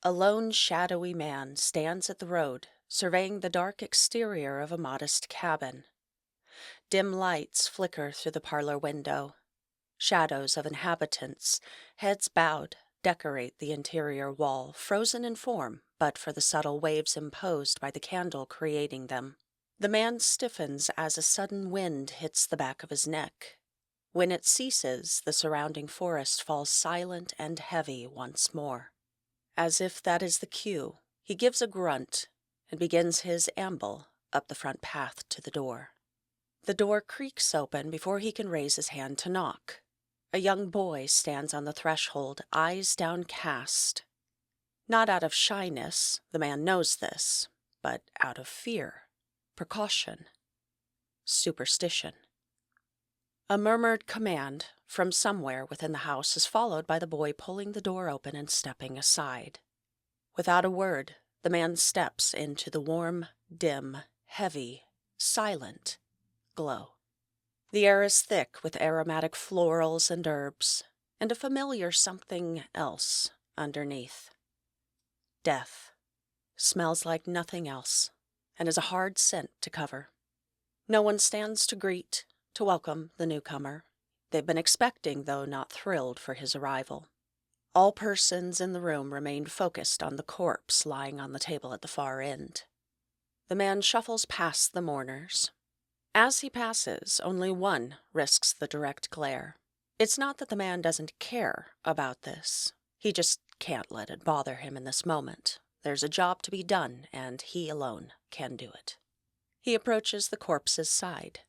A lone, shadowy man stands at the road, surveying the dark exterior of a modest cabin. Dim lights flicker through the parlor window. Shadows of inhabitants, heads bowed, decorate the interior wall, frozen in form but for the subtle waves imposed by the candle creating them. The man stiffens as a sudden wind hits the back of his neck. When it ceases, the surrounding forest falls silent and heavy once more. As if that is the cue, he gives a grunt and begins his amble up the front path to the door. The door creaks open before he can raise his hand to knock. A young boy stands on the threshold, eyes downcast. Not out of shyness, the man knows this, but out of fear, precaution, superstition. A murmured command from somewhere within the house is followed by the boy pulling the door open and stepping aside. Without a word, the man steps into the warm, dim, heavy, silent glow. The air is thick with aromatic florals and herbs, and a familiar something else underneath. Death smells like nothing else, and is a hard scent to cover. No one stands to greet, to welcome the newcomer. They've been expecting, though not thrilled, for his arrival. All persons in the room remained focused on the corpse lying on the table at the far end. The man shuffles past the mourners. As he passes, only one risks the direct glare. It's not that the man doesn't care about this. He just can't let it bother him in this moment. There's a job to be done, and he alone can do it. He approaches the corpse's side.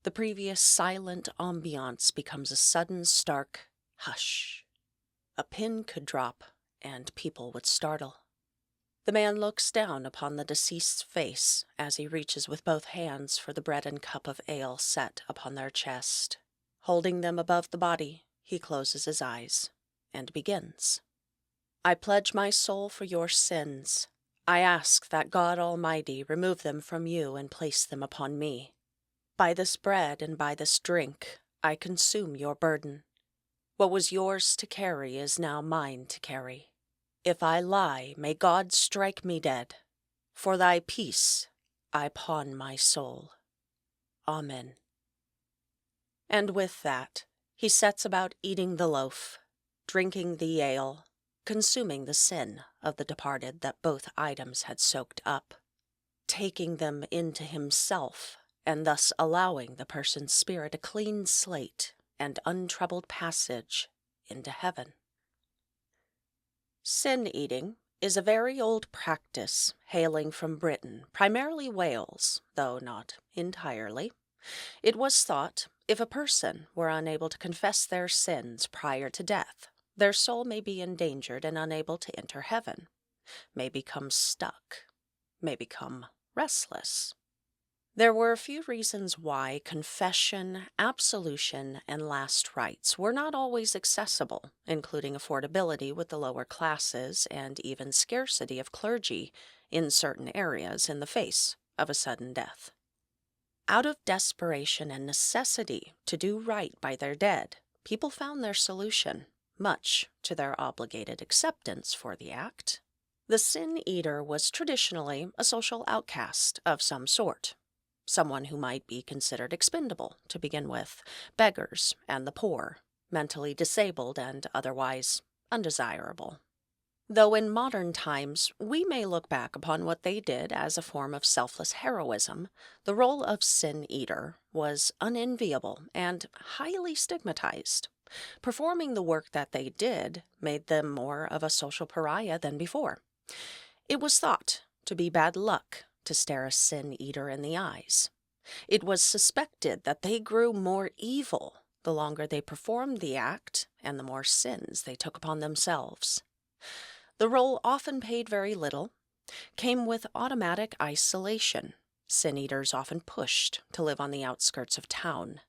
The previous silent ambiance becomes a sudden stark hush. A pin could drop, and people would startle. The man looks down upon the deceased's face as he reaches with both hands for the bread and cup of ale set upon their chest. Holding them above the body, he closes his eyes and begins. I pledge my soul for your sins. I ask that God Almighty remove them from you and place them upon me. By this bread and by this drink, I consume your burden. What was yours to carry is now mine to carry. If I lie, may God strike me dead. For thy peace, I pawn my soul. Amen. And with that, he sets about eating the loaf, drinking the ale, consuming the sin of the departed that both items had soaked up, taking them into himself, and thus allowing the person's spirit a clean slate and untroubled passage into heaven. Sin-eating is a very old practice hailing from Britain, primarily Wales, though not entirely. It was thought if a person were unable to confess their sins prior to death, their soul may be endangered and unable to enter heaven, may become stuck, may become restless. There were a few reasons why confession, absolution, and last rites were not always accessible, including affordability with the lower classes and even scarcity of clergy in certain areas in the face of a sudden death. Out of desperation and necessity to do right by their dead, people found their solution, much to their obligated acceptance for the act. The sin-eater was traditionally a social outcast of some sort. Someone who might be considered expendable to begin with, beggars and the poor, mentally disabled and otherwise undesirable. Though in modern times we may look back upon what they did as a form of selfless heroism, the role of sin-eater was unenviable and highly stigmatized. Performing the work that they did made them more of a social pariah than before. It was thought to be bad luck to stare a sin-eater in the eyes. It was suspected that they grew more evil the longer they performed the act and the more sins they took upon themselves. The role often paid very little, came with automatic isolation. Sin-eaters often pushed to live on the outskirts of town.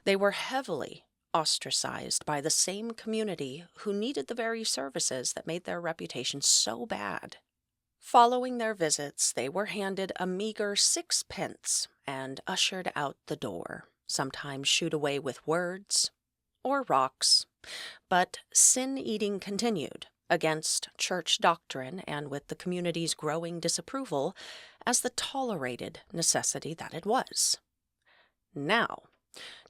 They were heavily ostracized by the same community who needed the very services that made their reputation so bad. Following their visits, they were handed a meager 6 pence and ushered out the door, sometimes shooed away with words or rocks. But sin-eating continued against church doctrine and with the community's growing disapproval as the tolerated necessity that it was. Now,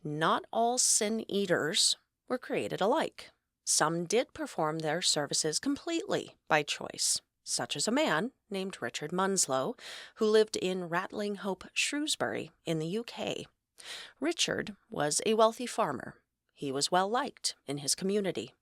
not all sin eaters were created alike. Some did perform their services completely by choice, such as a man named Richard Munslow, who lived in Rattling Hope, Shrewsbury, in the UK. Richard was a wealthy farmer. He was well liked in his community,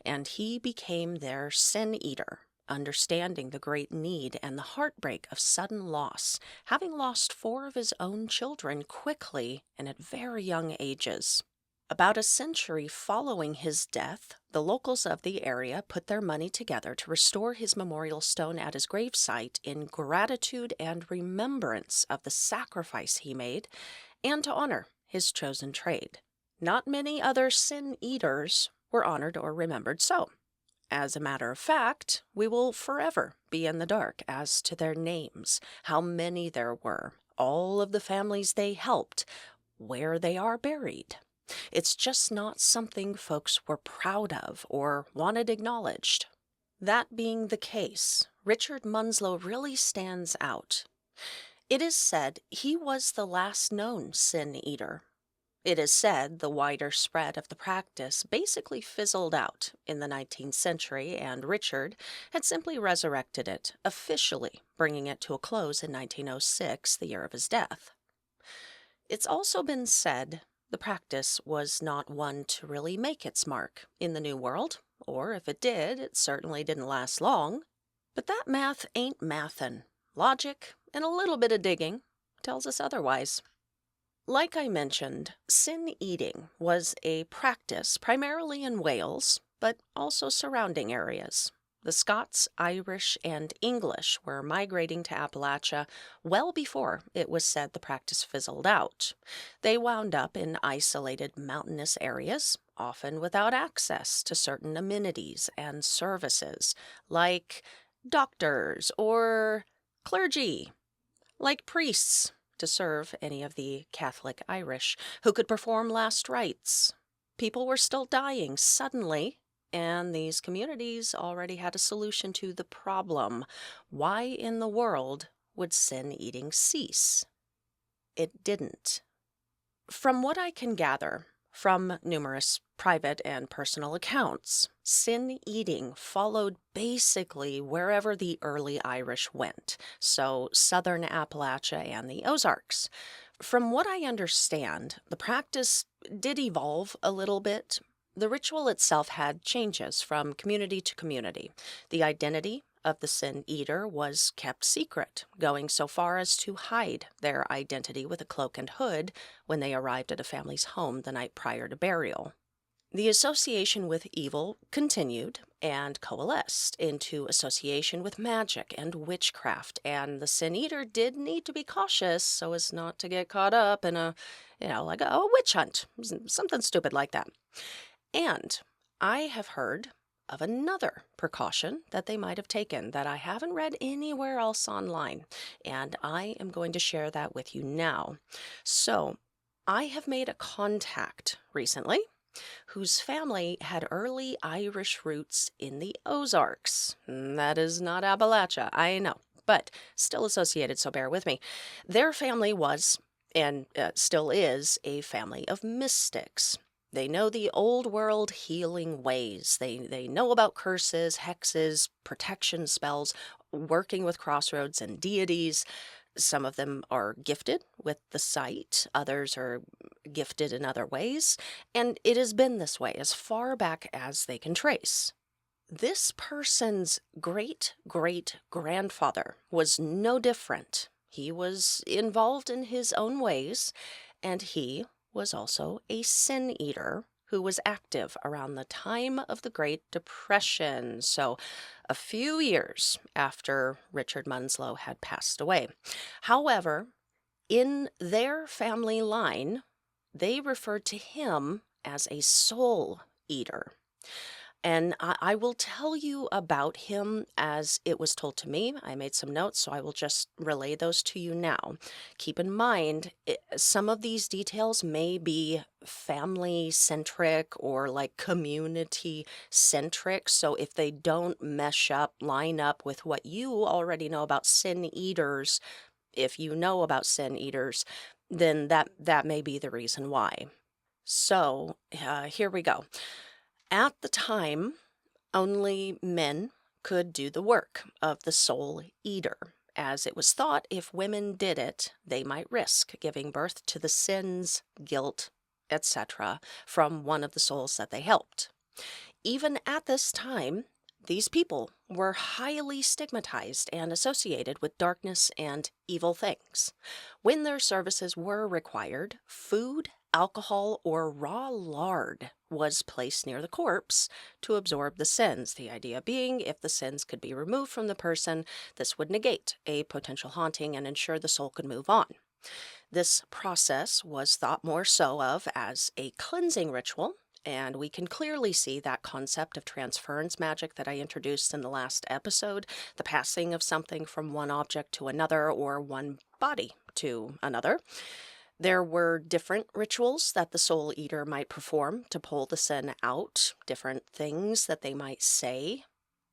and he became their sin eater, understanding the great need and the heartbreak of sudden loss, having lost 4 of his own children quickly and at very young ages. About a century following his death, the locals of the area put their money together to restore his memorial stone at his gravesite in gratitude and remembrance of the sacrifice he made and to honor his chosen trade. Not many other sin eaters were honored or remembered so. As a matter of fact, we will forever be in the dark as to their names, how many there were, all of the families they helped, where they are buried. It's just not something folks were proud of or wanted acknowledged. That being the case, Richard Munslow really stands out. It is said he was the last known sin eater. It is said the wider spread of the practice basically fizzled out in the 19th century, and Richard had simply resurrected it, officially bringing it to a close in 1906, the year of his death. It's also been said the practice was not one to really make its mark in the New World, or if it did, it certainly didn't last long. But that math ain't mathin'. Logic and a little bit of digging tells us otherwise. Like I mentioned, sin eating was a practice primarily in Wales, but also surrounding areas. The Scots, Irish, and English were migrating to Appalachia well before it was said the practice fizzled out. They wound up in isolated mountainous areas, often without access to certain amenities and services, like doctors or clergy, like priests to serve any of the Catholic Irish who could perform last rites. People were still dying suddenly, and these communities already had a solution to the problem. Why in the world would sin eating cease? It didn't. From what I can gather from numerous private and personal accounts, sin eating followed basically wherever the early Irish went, so southern Appalachia and the Ozarks. From what I understand, the practice did evolve a little bit. The ritual itself had changes from community to community. The identity of the sin eater was kept secret, going so far as to hide their identity with a cloak and hood when they arrived at a family's home the night prior to burial. The association with evil continued and coalesced into association with magic and witchcraft, and the sin eater did need to be cautious so as not to get caught up in a witch hunt, something stupid like that. And I have heard of another precaution that they might have taken that I haven't read anywhere else online, and I am going to share that with you now. So, I have made a contact recently whose family had early Irish roots in the Ozarks. That is not Appalachia, I know, but still associated, so bear with me. Their family was, and still is, a family of mystics. They know the old world healing ways. They know about curses, hexes, protection spells, working with crossroads and deities. Some of them are gifted with the sight, others are gifted in other ways, and it has been this way as far back as they can trace. This person's great-great-grandfather was no different. He was involved in his own ways, and he was also a sin eater who was active around the time of the Great Depression, so a few years after Richard Munslow had passed away. However, in their family line, they referred to him as a soul eater. And I will tell you about him as it was told to me. I made some notes, so I will just relay those to you now. Keep in mind, some of these details may be family centric or like community centric. So if they don't line up with what you already know about sin eaters, if you know about sin eaters, then that may be the reason why. So here we go. At the time, only men could do the work of the soul eater, as it was thought if women did it, they might risk giving birth to the sins, guilt, etc., from one of the souls that they helped. Even at this time, these people were highly stigmatized and associated with darkness and evil things. When their services were required, food, alcohol, or raw lard was placed near the corpse to absorb the sins. The idea being, if the sins could be removed from the person, this would negate a potential haunting and ensure the soul could move on. This process was thought more so of as a cleansing ritual, and we can clearly see that concept of transference magic that I introduced in the last episode, the passing of something from one object to another or one body to another. There were different rituals that the soul eater might perform to pull the sin out, different things that they might say.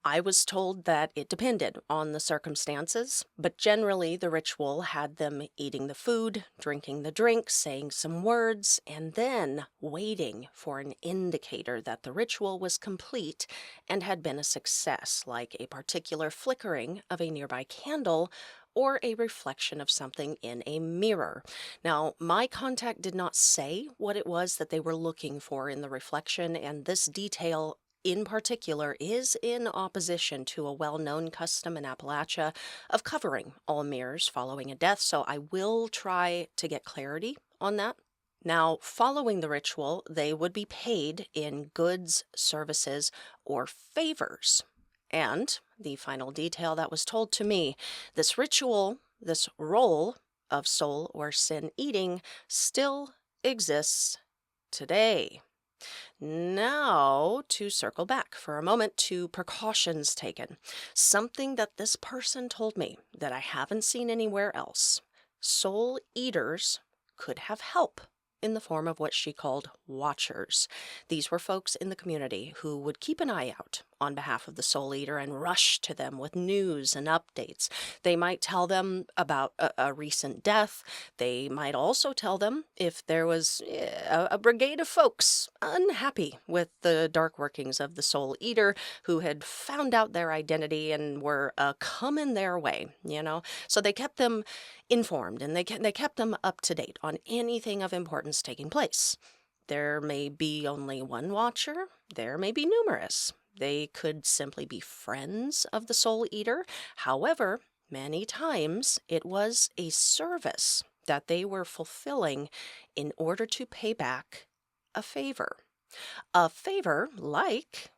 I was told that it depended on the circumstances, but generally the ritual had them eating the food, drinking the drink, saying some words, and then waiting for an indicator that the ritual was complete and had been a success, like a particular flickering of a nearby candle or a reflection of something in a mirror. Now, my contact did not say what it was that they were looking for in the reflection, and this detail in particular is in opposition to a well-known custom in Appalachia of covering all mirrors following a death, so I will try to get clarity on that. Now, following the ritual, they would be paid in goods, services, or favors. And the final detail that was told to me, this ritual, this role of soul or sin eating still exists today. Now, to circle back for a moment to precautions taken. Something that this person told me that I haven't seen anywhere else. Soul eaters could have help in the form of what she called watchers. These were folks in the community who would keep an eye out on behalf of the soul eater and rush to them with news and updates. They might tell them about a recent death. They might also tell them if there was a brigade of folks unhappy with the dark workings of the soul eater who had found out their identity and were coming their way, So they kept them informed and they kept them up to date on anything of importance taking place. There may be only one watcher. There may be numerous. They could simply be friends of the soul eater. However, many times it was a service that they were fulfilling in order to pay back a favor. A favor like,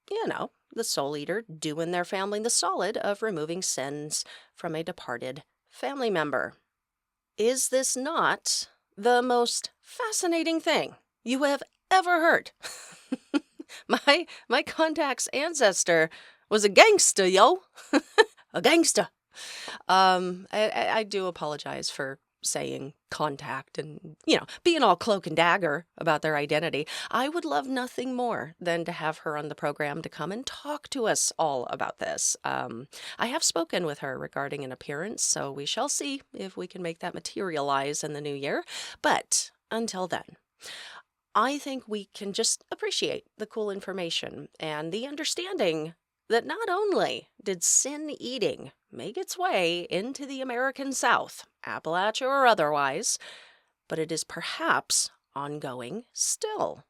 the soul eater doing their family the solid of removing sins from a departed family member. Is this not the most fascinating thing you have ever heard? My contact's ancestor was a gangster, yo. A gangster. I do apologize for saying contact and, being all cloak and dagger about their identity. I would love nothing more than to have her on the program to come and talk to us all about this. I have spoken with her regarding an appearance, so we shall see if we can make that materialize in the new year. But until then, I think we can just appreciate the cool information and the understanding that not only did sin eating make its way into the American South, Appalachia or otherwise, but it is perhaps ongoing still.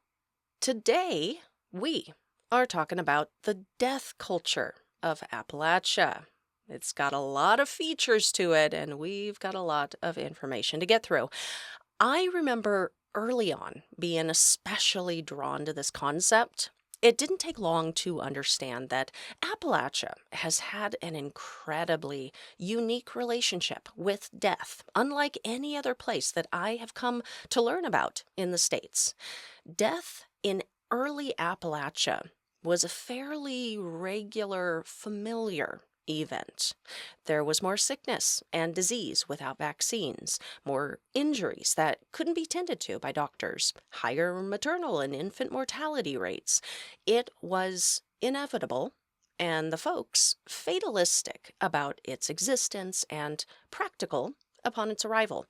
Today, we are talking about the death culture of Appalachia. It's got a lot of features to it, and we've got a lot of information to get through. I remember early on being especially drawn to this concept. It didn't take long to understand that Appalachia has had an incredibly unique relationship with death, unlike any other place that I have come to learn about in the States. Death in early Appalachia was a fairly regular, familiar event. There was more sickness and disease without vaccines, more injuries that couldn't be tended to by doctors, higher maternal and infant mortality rates. It was inevitable, and the folks fatalistic about its existence and practical upon its arrival.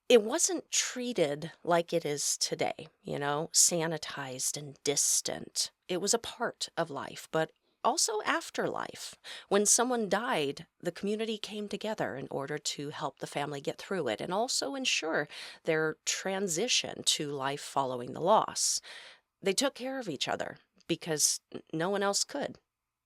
It wasn't treated like it is today, sanitized and distant. It was a part of life, but also afterlife. When someone died, the community came together in order to help the family get through it and also ensure their transition to life following the loss. They took care of each other because no one else could.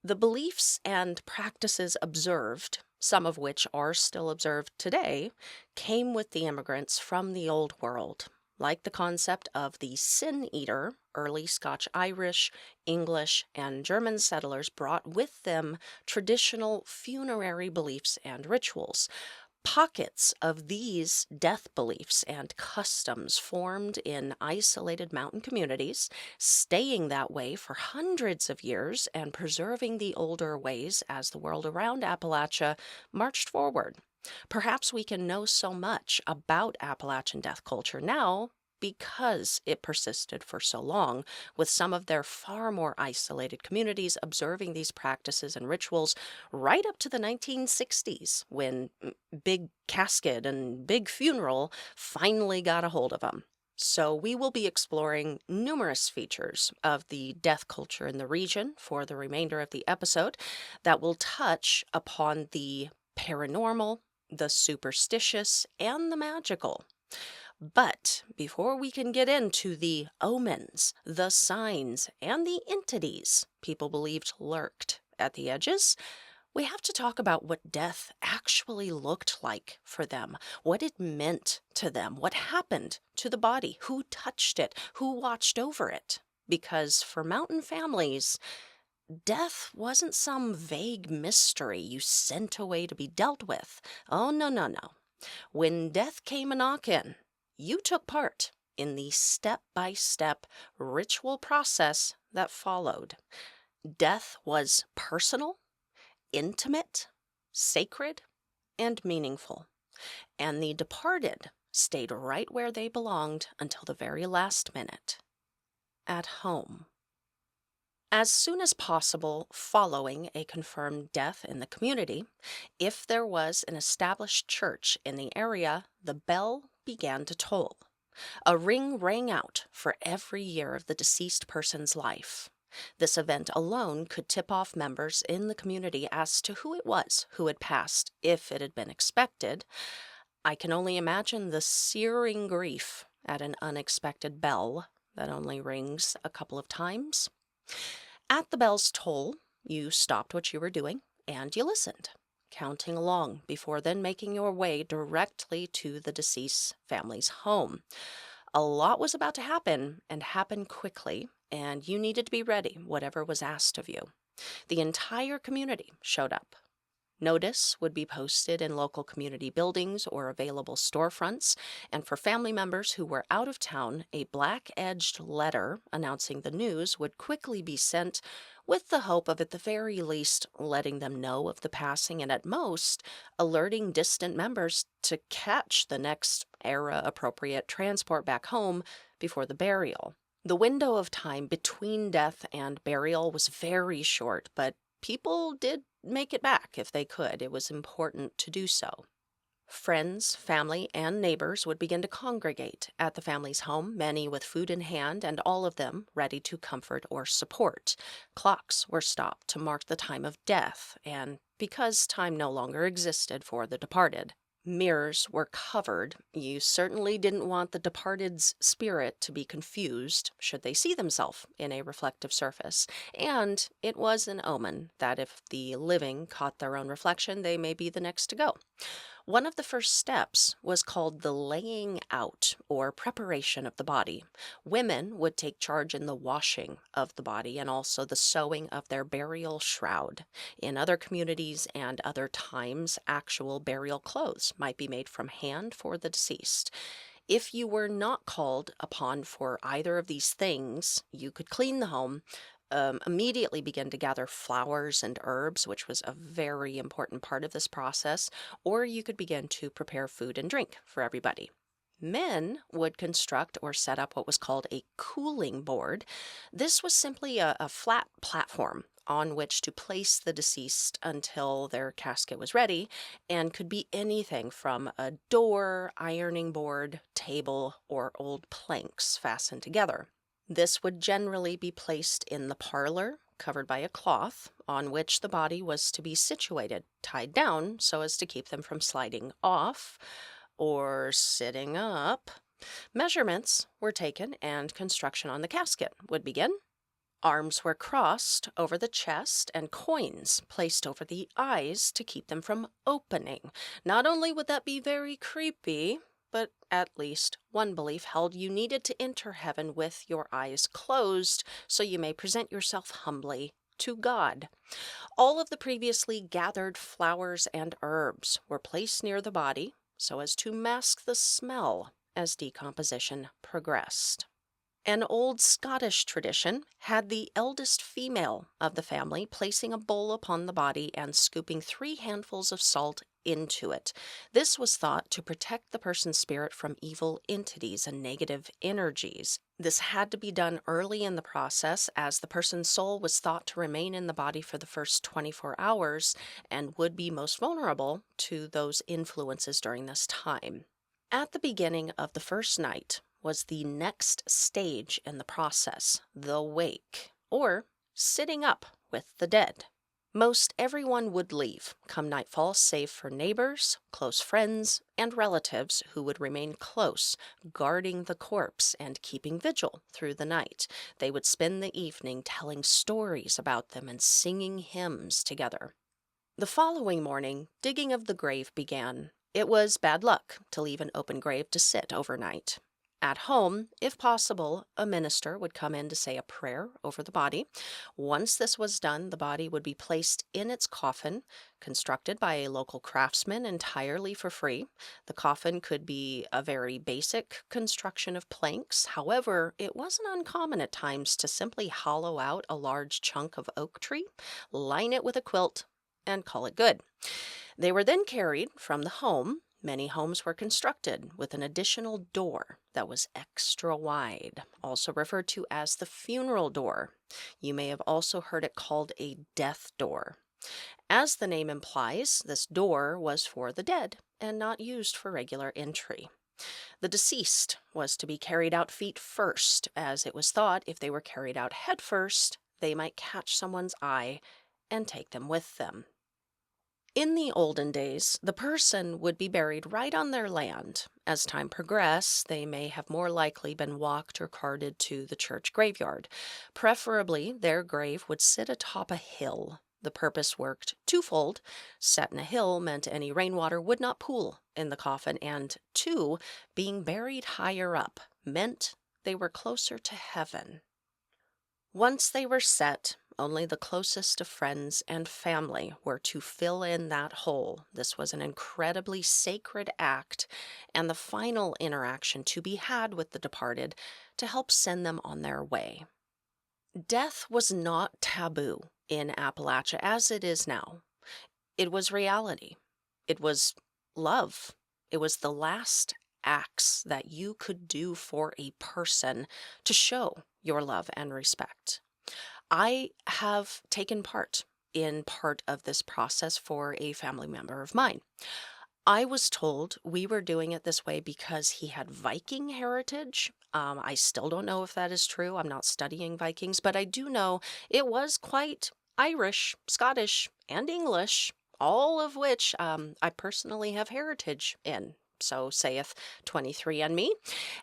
The beliefs and practices observed, some of which are still observed today, came with the immigrants from the Old World, like the concept of the sin eater. Early Scotch-Irish, English, and German settlers brought with them traditional funerary beliefs and rituals. Pockets of these death beliefs and customs formed in isolated mountain communities, staying that way for hundreds of years and preserving the older ways as the world around Appalachia marched forward. Perhaps we can know so much about Appalachian death culture now because it persisted for so long, with some of their far more isolated communities observing these practices and rituals right up to the 1960s, when Big Casket and Big Funeral finally got a hold of them. So we will be exploring numerous features of the death culture in the region for the remainder of the episode that will touch upon the paranormal, the superstitious, and the magical. But before we can get into the omens, the signs, and the entities people believed lurked at the edges, we have to talk about what death actually looked like for them, what it meant to them, what happened to the body, who touched it, who watched over it. Because for mountain families, death wasn't some vague mystery you sent away to be dealt with. Oh, no, no, no. When death came a-knockin', you took part in the step-by-step ritual process that followed. Death was personal, intimate, sacred, and meaningful. And the departed stayed right where they belonged until the very last minute, at home. As soon as possible following a confirmed death in the community, if there was an established church in the area, the bell began to toll. A ring rang out for every year of the deceased person's life. This event alone could tip off members in the community as to who it was who had passed, if it had been expected. I can only imagine the searing grief at an unexpected bell that only rings a couple of times. At the bell's toll, you stopped what you were doing and you listened, counting along before then making your way directly to the deceased family's home. A lot was about to happen, and happen quickly, and you needed to be ready, whatever was asked of you. The entire community showed up. Notice would be posted in local community buildings or available storefronts, and for family members who were out of town, a black-edged letter announcing the news would quickly be sent, with the hope of at the very least letting them know of the passing and at most alerting distant members to catch the next era-appropriate transport back home before the burial. The window of time between death and burial was very short, but people did make it back if they could. It was important to do so. Friends, family, and neighbors would begin to congregate at the family's home, many with food in hand and all of them ready to comfort or support. Clocks were stopped to mark the time of death, and because time no longer existed for the departed. Mirrors were covered. You certainly didn't want the departed's spirit to be confused should they see themselves in a reflective surface. And it was an omen that if the living caught their own reflection, they may be the next to go. One of the first steps was called the laying out or preparation of the body. Women would take charge in the washing of the body and also the sewing of their burial shroud. In other communities and other times, actual burial clothes might be made from hand for the deceased. If you were not called upon for either of these things, you could clean the home, immediately begin to gather flowers and herbs, which was a very important part of this process, or you could begin to prepare food and drink for everybody. Men would construct or set up what was called a cooling board. This was simply a flat platform on which to place the deceased until their casket was ready, and could be anything from a door, ironing board, table, or old planks fastened together. This would generally be placed in the parlor, covered by a cloth, on which the body was to be situated, tied down so as to keep them from sliding off or sitting up. Measurements were taken and construction on the casket would begin. Arms were crossed over the chest and coins placed over the eyes to keep them from opening. Not only would that be very creepy, but at least one belief held you needed to enter heaven with your eyes closed so you may present yourself humbly to God. All of the previously gathered flowers and herbs were placed near the body so as to mask the smell as decomposition progressed. An old Scottish tradition had the eldest female of the family placing a bowl upon the body and scooping 3 handfuls of salt into it. This was thought to protect the person's spirit from evil entities and negative energies. This had to be done early in the process, as the person's soul was thought to remain in the body for the first 24 hours and would be most vulnerable to those influences during this time. At the beginning of the first night was the next stage in the process, the wake, or sitting up with the dead. Most everyone would leave come nightfall, save for neighbors, close friends, and relatives who would remain close, guarding the corpse and keeping vigil through the night. They would spend the evening telling stories about them and singing hymns together. The following morning, digging of the grave began. It was bad luck to leave an open grave to sit overnight. At home, if possible, a minister would come in to say a prayer over the body. Once this was done, the body would be placed in its coffin, constructed by a local craftsman entirely for free. The coffin could be a very basic construction of planks. However, it wasn't uncommon at times to simply hollow out a large chunk of oak tree, line it with a quilt, and call it good. They were then carried from the home. Many homes were constructed with an additional door that was extra wide, also referred to as the funeral door. You may have also heard it called a death door. As the name implies, this door was for the dead and not used for regular entry. The deceased was to be carried out feet first, as it was thought if they were carried out head first, they might catch someone's eye and take them with them. In the olden days, the person would be buried right on their land. As time progressed, they may have more likely been walked or carted to the church graveyard. Preferably, their grave would sit atop a hill. The purpose worked twofold. Set in a hill meant any rainwater would not pool in the coffin, and 2, being buried higher up meant they were closer to heaven. Once they were set, only the closest of friends and family were to fill in that hole. This was an incredibly sacred act and the final interaction to be had with the departed to help send them on their way. Death was not taboo in Appalachia as it is now. It was reality. It was love. It was the last acts that you could do for a person to show your love and respect. I have taken part in part of this process for a family member of mine. I was told we were doing it this way because he had Viking heritage. I still don't know if that is true. I'm not studying Vikings, but I do know it was quite Irish, Scottish, and English, all of which I personally have heritage in. So saith 23andMe.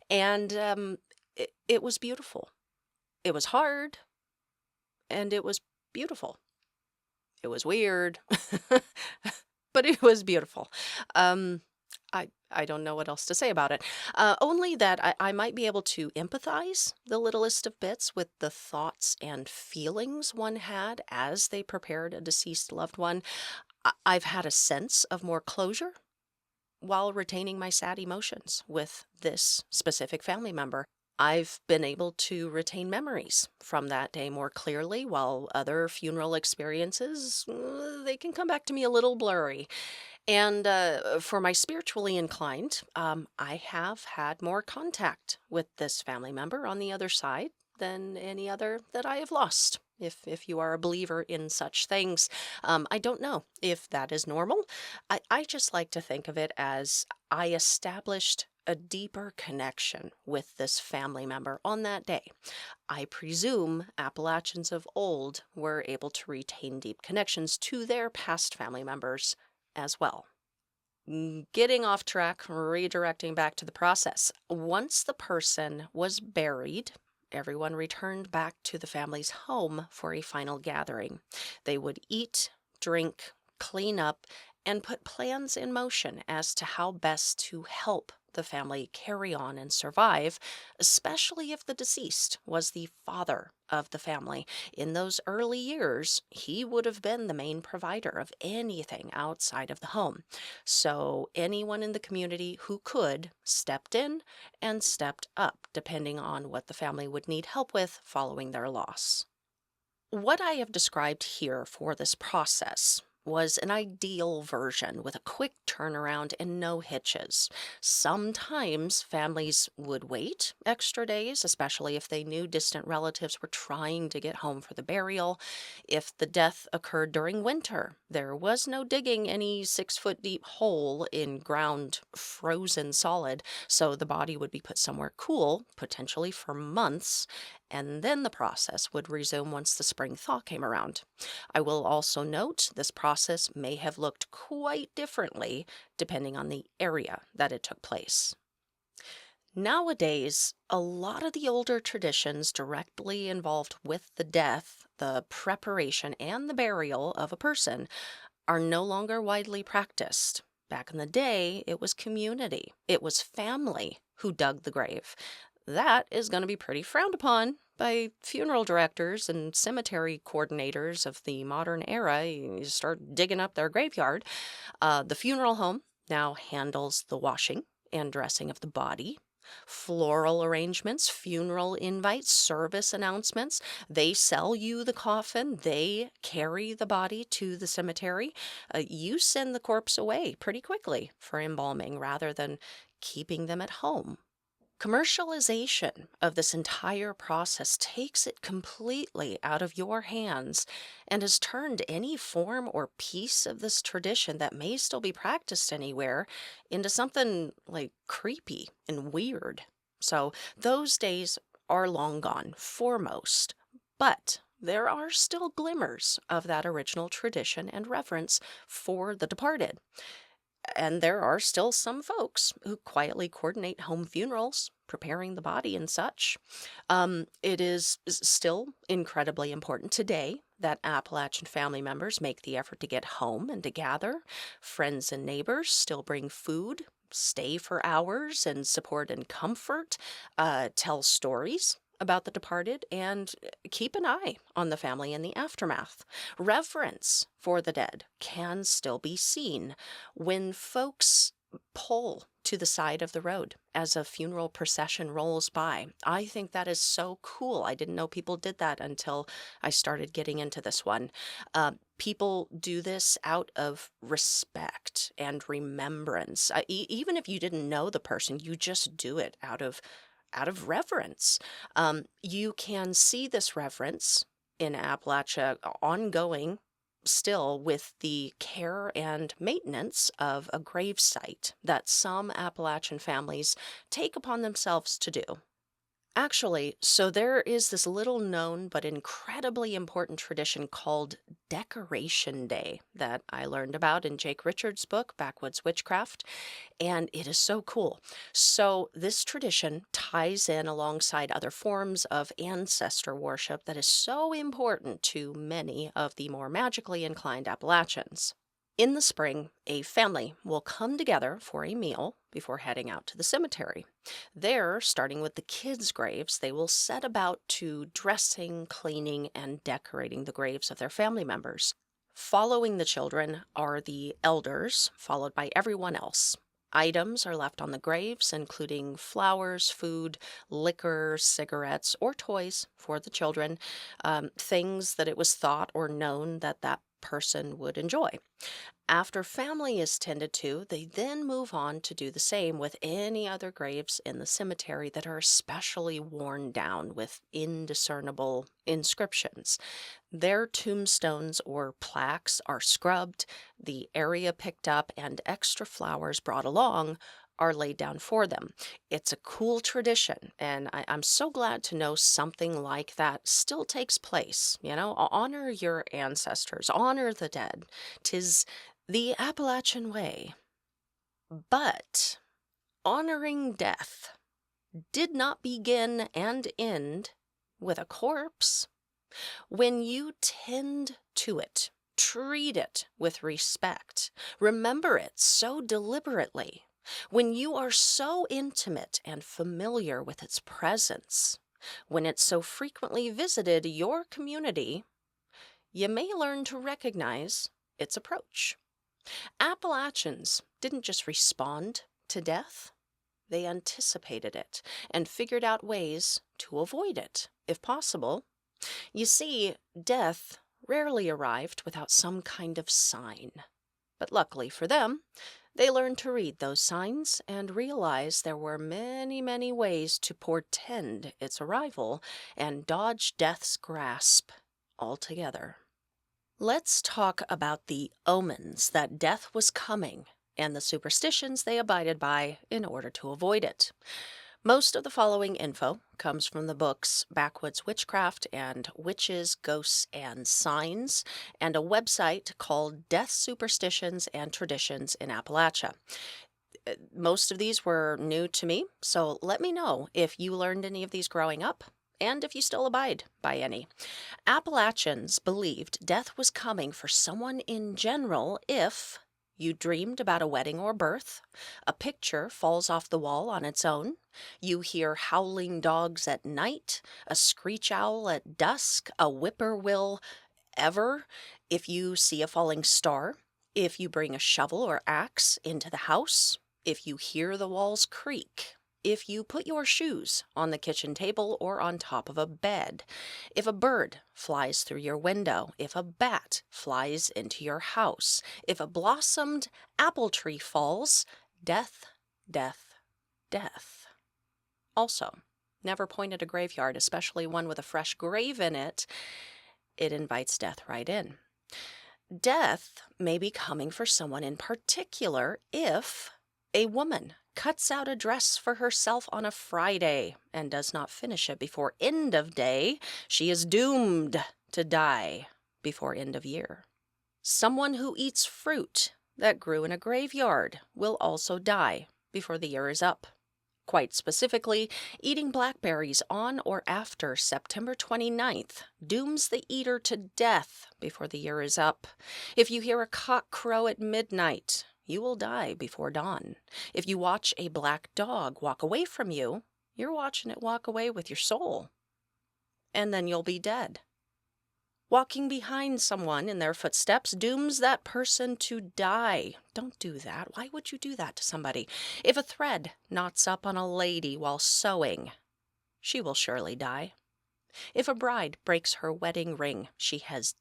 And it was beautiful. It was hard. And it was beautiful. It was weird, but it was beautiful. I don't know what else to say about it. Only that I might be able to empathize the littlest of bits with the thoughts and feelings one had as they prepared a deceased loved one. I've had a sense of more closure while retaining my sad emotions with this specific family member. I've been able to retain memories from that day more clearly, while other funeral experiences, they can come back to me a little blurry. And for my spiritually inclined, I have had more contact with this family member on the other side than any other that I have lost. If you are a believer in such things, I don't know if that is normal. I just like to think of it as I established a deeper connection with this family member on that day. I presume Appalachians of old were able to retain deep connections to their past family members as well. Getting off track, redirecting back to the process. Once the person was buried, everyone returned back to the family's home for a final gathering. They would eat, drink, clean up, and put plans in motion as to how best to help the family carry on and survive, especially if the deceased was the father of the family. In those early years, he would have been the main provider of anything outside of the home. So anyone in the community who could stepped in and stepped up, depending on what the family would need help with following their loss. What I have described here for this process was an ideal version with a quick turnaround and no hitches. Sometimes families would wait extra days, especially if they knew distant relatives were trying to get home for the burial. If the death occurred during winter, there was no digging any 6-foot deep hole in ground frozen solid, so the body would be put somewhere cool, potentially for months, and then the process would resume once the spring thaw came around. I will also note this process may have looked quite differently depending on the area that it took place. Nowadays, a lot of the older traditions directly involved with the death, the preparation, and the burial of a person are no longer widely practiced. Back in the day, it was community, it was family who dug the grave. That is going to be pretty frowned upon by funeral directors and cemetery coordinators of the modern era. You start digging up their graveyard. The funeral home now handles the washing and dressing of the body. Floral arrangements, funeral invites, service announcements. They sell you the coffin. They carry the body to the cemetery. You send the corpse away pretty quickly for embalming rather than keeping them at home. Commercialization of this entire process takes it completely out of your hands and has turned any form or piece of this tradition that may still be practiced anywhere into something like creepy and weird. So those days are long gone for most, but there are still glimmers of that original tradition and reverence for the departed. And there are still some folks who quietly coordinate home funerals, preparing the body and such. It is still incredibly important today that Appalachian family members make the effort to get home and to gather. Friends and neighbors still bring food, stay for hours, and support and comfort, tell stories about the departed, and keep an eye on the family in the aftermath. Reverence for the dead can still be seen when folks pull to the side of the road as a funeral procession rolls by. I think that is so cool. I didn't know people did that until I started getting into this one. People do this out of respect and remembrance. Even if you didn't know the person, you just do it out of reverence. You can see this reverence in Appalachia ongoing still with the care and maintenance of a grave site that some Appalachian families take upon themselves to do. Actually, so there is this little known but incredibly important tradition called Decoration Day that I learned about in Jake Richards' book, Backwoods Witchcraft, and it is so cool. So, this tradition ties in alongside other forms of ancestor worship that is so important to many of the more magically inclined Appalachians. In the spring, a family will come together for a meal before heading out to the cemetery. There, starting with the kids' graves, they will set about to dressing, cleaning, and decorating the graves of their family members. Following the children are the elders, followed by everyone else. Items are left on the graves, including flowers, food, liquor, cigarettes, or toys for the children, things that it was thought or known that that person would enjoy. After family is tended to, they then move on to do the same with any other graves in the cemetery that are especially worn down with indiscernible inscriptions. Their tombstones or plaques are scrubbed, the area picked up, and extra flowers brought along are laid down for them. It's a cool tradition, and I'm so glad to know something like that still takes place. Honor your ancestors, honor the dead. 'Tis the Appalachian way. But honoring death did not begin and end with a corpse. When you tend to it, treat it with respect, remember it so deliberately, when you are so intimate and familiar with its presence, when it so frequently visited your community, you may learn to recognize its approach. Appalachians didn't just respond to death, they anticipated it and figured out ways to avoid it, if possible. You see, death rarely arrived without some kind of sign. But luckily for them, they learned to read those signs and realized there were many, many ways to portend its arrival and dodge death's grasp altogether. Let's talk about the omens that death was coming and the superstitions they abided by in order to avoid it. Most of the following info comes from the books Backwoods Witchcraft and Witches, Ghosts, and Signs, and a website called Death Superstitions and Traditions in Appalachia. Most of these were new to me, so let me know if you learned any of these growing up, and if you still abide by any. Appalachians believed death was coming for someone in general if you dreamed about a wedding or birth, a picture falls off the wall on its own, you hear howling dogs at night, a screech owl at dusk, a whippoorwill ever, if you see a falling star, if you bring a shovel or axe into the house, if you hear the walls creak, if you put your shoes on the kitchen table or on top of a bed, if a bird flies through your window, if a bat flies into your house, if a blossomed apple tree falls, death, death, death. Also, never point at a graveyard, especially one with a fresh grave in it. It invites death right in. Death may be coming for someone in particular if a woman cuts out a dress for herself on a Friday and does not finish it before end of day. She is doomed to die before end of year. Someone who eats fruit that grew in a graveyard will also die before the year is up. Quite specifically, eating blackberries on or after September 29th dooms the eater to death before the year is up. If you hear a cock crow at midnight, you will die before dawn. If you watch a black dog walk away from you, you're watching it walk away with your soul. And then you'll be dead. Walking behind someone in their footsteps dooms that person to die. Don't do that. Why would you do that to somebody? If a thread knots up on a lady while sewing, she will surely die. If a bride breaks her wedding ring, she has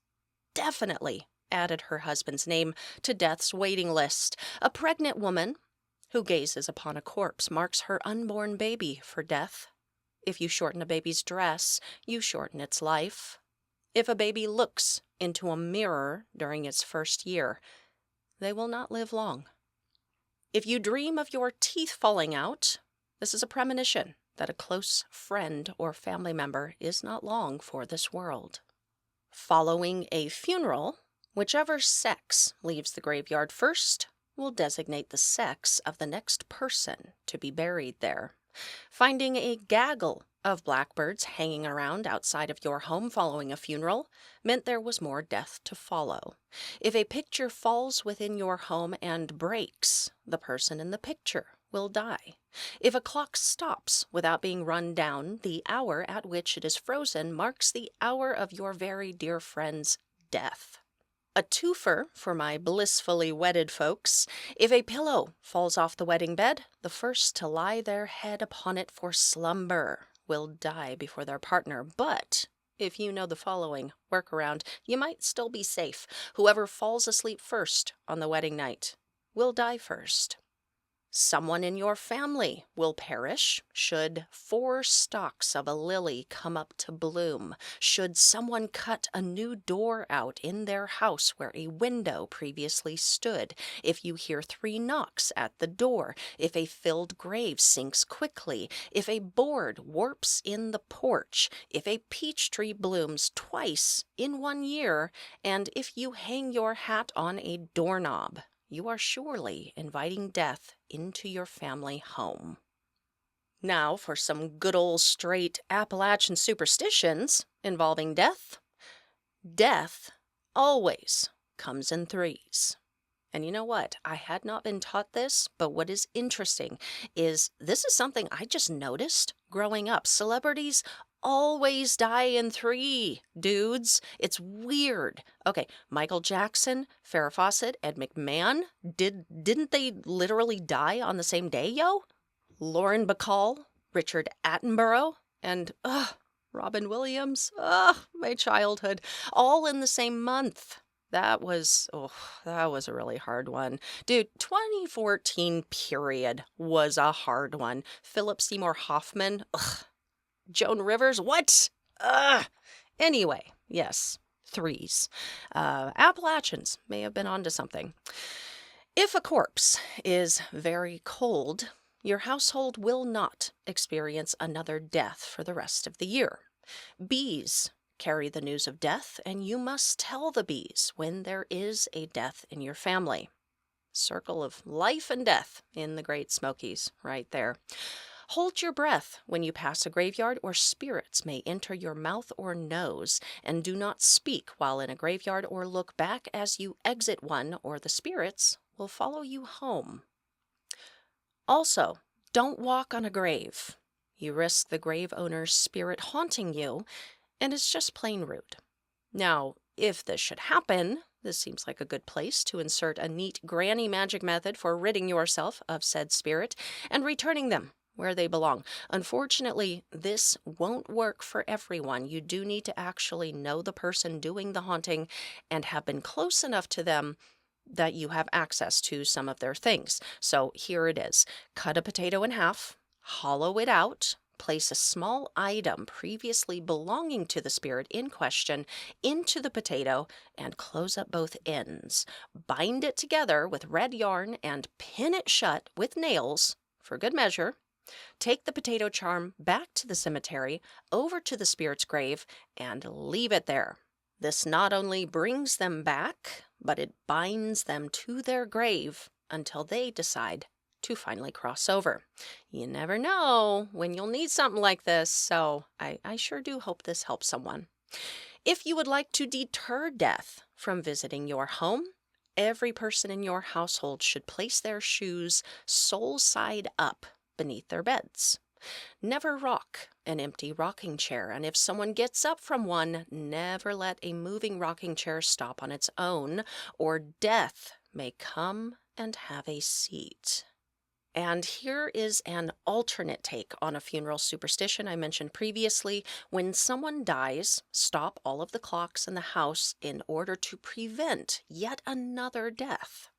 definitely added her husband's name to death's waiting list. A pregnant woman who gazes upon a corpse marks her unborn baby for death. If you shorten a baby's dress, you shorten its life. If a baby looks into a mirror during its first year, they will not live long. If you dream of your teeth falling out, this is a premonition that a close friend or family member is not long for this world. Following a funeral, whichever sex leaves the graveyard first will designate the sex of the next person to be buried there. Finding a gaggle of blackbirds hanging around outside of your home following a funeral meant there was more death to follow. If a picture falls within your home and breaks, the person in the picture will die. If a clock stops without being run down, the hour at which it is frozen marks the hour of your very dear friend's death. A twofer for my blissfully wedded folks. If a pillow falls off the wedding bed, the first to lie their head upon it for slumber will die before their partner. But if you know the following workaround, you might still be safe. Whoever falls asleep first on the wedding night will die first. Someone in your family will perish should 4 stalks of a lily come up to bloom, should someone cut a new door out in their house where a window previously stood, if you hear 3 knocks at the door, if a filled grave sinks quickly, if a board warps in the porch, if a peach tree blooms twice in 1 year, and if you hang your hat on a doorknob, you are surely inviting death into your family home. Now for some good old straight Appalachian superstitions involving death. Death always comes in 3s. And you know what? I had not been taught this, but what is interesting is this is something I just noticed growing up. Celebrities always die in 3, dudes. It's weird. Okay, Michael Jackson, Farrah Fawcett, Ed McMahon, didn't they literally die on the same day, yo? Lauren Bacall, Richard Attenborough, and Robin Williams, my childhood, all in the same month. That was a really hard one. Dude, 2014 period was a hard one. Philip Seymour Hoffman, Joan Rivers, what? Anyway, yes, 3s. Appalachians may have been onto something. If a corpse is very cold, your household will not experience another death for the rest of the year. Bees carry the news of death, and you must tell the bees when there is a death in your family. Circle of life and death in the Great Smokies, right there. Hold your breath when you pass a graveyard, or spirits may enter your mouth or nose, and do not speak while in a graveyard or look back as you exit one, or the spirits will follow you home. Also, don't walk on a grave. You risk the grave owner's spirit haunting you, and it's just plain rude. Now, if this should happen, this seems like a good place to insert a neat granny magic method for ridding yourself of said spirit and returning them where they belong. Unfortunately, this won't work for everyone. You do need to actually know the person doing the haunting and have been close enough to them that you have access to some of their things. So here it is. Cut a potato in half, hollow it out, place a small item previously belonging to the spirit in question into the potato and close up both ends. Bind it together with red yarn and pin it shut with nails for good measure. Take the potato charm back to the cemetery, over to the spirit's grave, and leave it there. This not only brings them back, but it binds them to their grave until they decide to finally cross over. You never know when you'll need something like this, so I sure do hope this helps someone. If you would like to deter death from visiting your home, every person in your household should place their shoes sole side up beneath their beds. Never rock an empty rocking chair, and if someone gets up from one, never let a moving rocking chair stop on its own, or death may come and have a seat. And here is an alternate take on a funeral superstition I mentioned previously. When someone dies, stop all of the clocks in the house in order to prevent yet another death.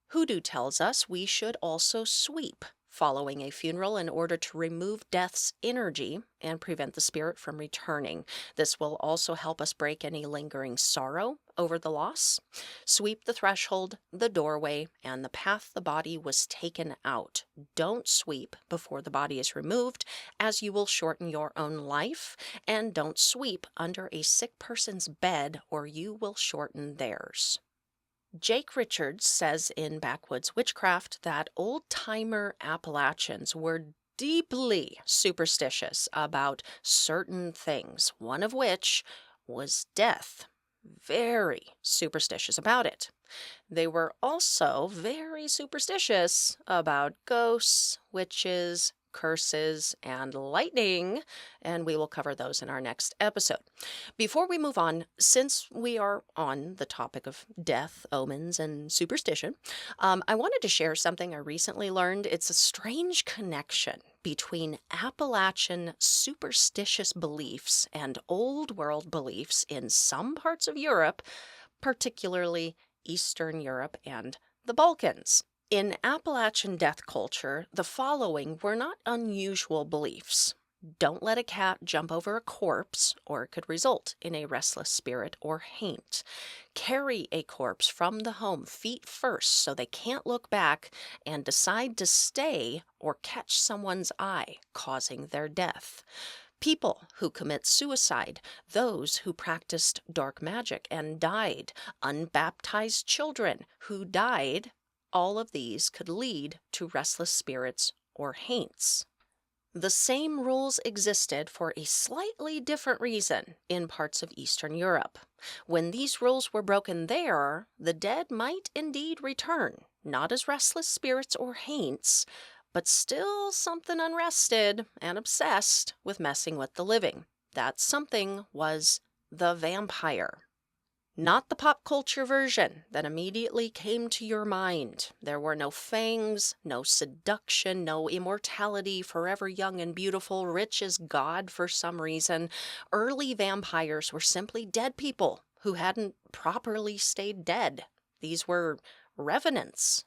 Hoodoo tells us we should also sweep following a funeral in order to remove death's energy and prevent the spirit from returning. This will also help us break any lingering sorrow over the loss. Sweep the threshold, the doorway, and the path the body was taken out. Don't sweep before the body is removed, as you will shorten your own life, and don't sweep under a sick person's bed, or you will shorten theirs. Jake Richards says in Backwoods Witchcraft that old-timer Appalachians were deeply superstitious about certain things, one of which was death. Very superstitious about it. They were also very superstitious about ghosts, witches, curses, and lightning, and we will cover those in our next episode. Before we move on, since we are on the topic of death, omens, and superstition, I wanted to share something I recently learned. It's a strange connection between Appalachian superstitious beliefs and Old World beliefs in some parts of Europe, particularly Eastern Europe and the Balkans. In Appalachian death culture, the following were not unusual beliefs. Don't let a cat jump over a corpse, or it could result in a restless spirit or haint. Carry a corpse from the home feet first so they can't look back and decide to stay or catch someone's eye, causing their death. People who commit suicide, those who practiced dark magic and died, unbaptized children who died, all of these could lead to restless spirits or haints. The same rules existed for a slightly different reason in parts of Eastern Europe. When these rules were broken there, the dead might indeed return, not as restless spirits or haints, but still something unrested and obsessed with messing with the living. That something was the vampire. Not the pop culture version that immediately came to your mind. There were no fangs, no seduction, no immortality, forever young and beautiful, rich as God for some reason. Early vampires were simply dead people who hadn't properly stayed dead. These were revenants.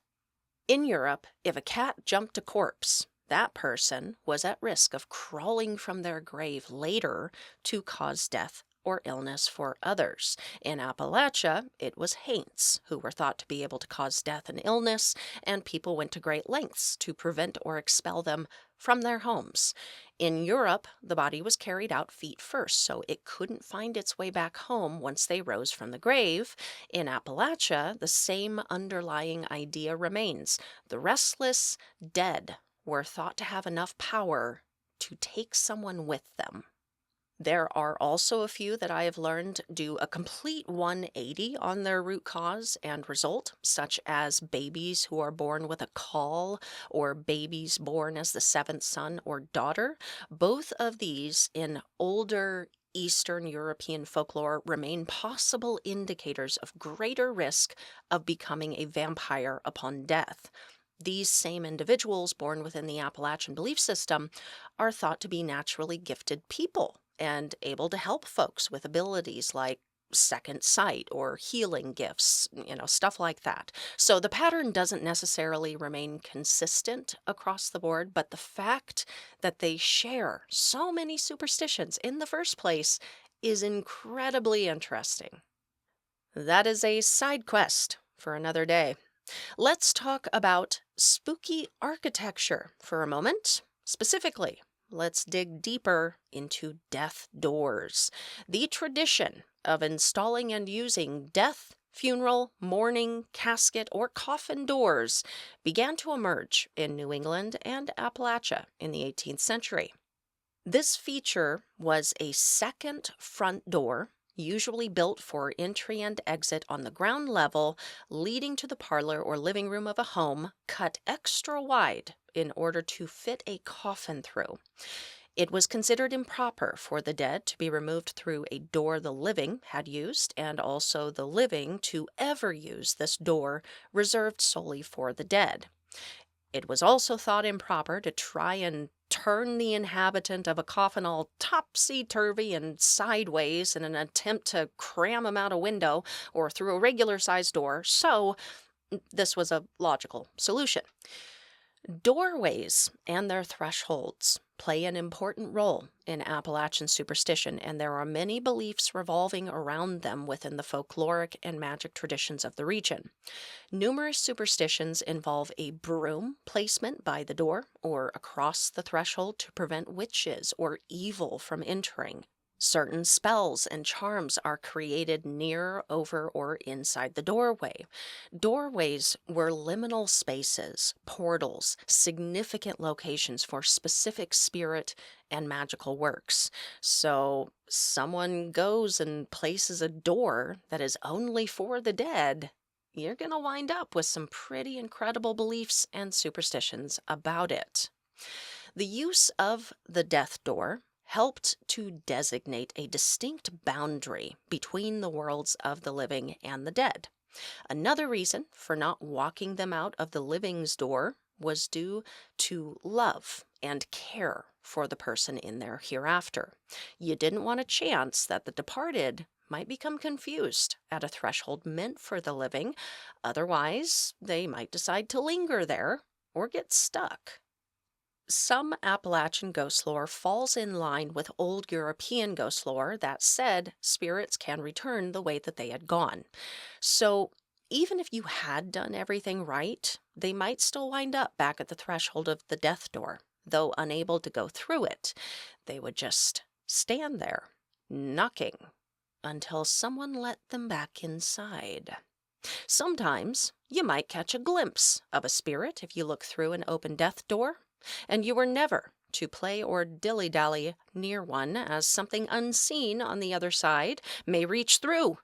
In Europe, if a cat jumped a corpse, that person was at risk of crawling from their grave later to cause death or illness for others. In Appalachia, it was haints who were thought to be able to cause death and illness, and people went to great lengths to prevent or expel them from their homes. In Europe, the body was carried out feet first, so it couldn't find its way back home once they rose from the grave. In Appalachia, the same underlying idea remains. The restless dead were thought to have enough power to take someone with them. There are also a few that I have learned do a complete 180 on their root cause and result, such as babies who are born with a caul or babies born as the seventh son or daughter. Both of these in older Eastern European folklore remain possible indicators of greater risk of becoming a vampire upon death. These same individuals born within the Appalachian belief system are thought to be naturally gifted people and able to help folks with abilities like second sight or healing gifts, stuff like that. So the pattern doesn't necessarily remain consistent across the board, but the fact that they share so many superstitions in the first place is incredibly interesting. That is a side quest for another day. Let's talk about spooky architecture for a moment. Specifically, let's dig deeper into death doors. The tradition of installing and using death, funeral, mourning, casket, or coffin doors began to emerge in New England and Appalachia in the 18th century. This feature was a second front door, usually built for entry and exit on the ground level, leading to the parlor or living room of a home, cut extra wide in order to fit a coffin through. It was considered improper for the dead to be removed through a door the living had used, and also the living to ever use this door reserved solely for the dead. It was also thought improper to try and turn the inhabitant of a coffin all topsy-turvy and sideways in an attempt to cram him out a window or through a regular-sized door, so this was a logical solution. Doorways and their thresholds play an important role in Appalachian superstition, and there are many beliefs revolving around them within the folkloric and magic traditions of the region. Numerous superstitions involve a broom placement by the door or across the threshold to prevent witches or evil from entering. Certain spells and charms are created near, over, or inside the doorway. Doorways were liminal spaces, portals, significant locations for specific spirit and magical works. So someone goes and places a door that is only for the dead, you're going to wind up with some pretty incredible beliefs and superstitions about it. The use of the death door helped to designate a distinct boundary between the worlds of the living and the dead. Another reason for not walking them out of the living's door was due to love and care for the person in their hereafter. You didn't want a chance that the departed might become confused at a threshold meant for the living. Otherwise, they might decide to linger there or get stuck. Some Appalachian ghost lore falls in line with old European ghost lore that said spirits can return the way that they had gone. So even if you had done everything right, they might still wind up back at the threshold of the death door. Though unable to go through it, they would just stand there, knocking, until someone let them back inside. Sometimes you might catch a glimpse of a spirit if you look through an open death door, and you were never to play or dilly-dally near one, as something unseen on the other side may reach through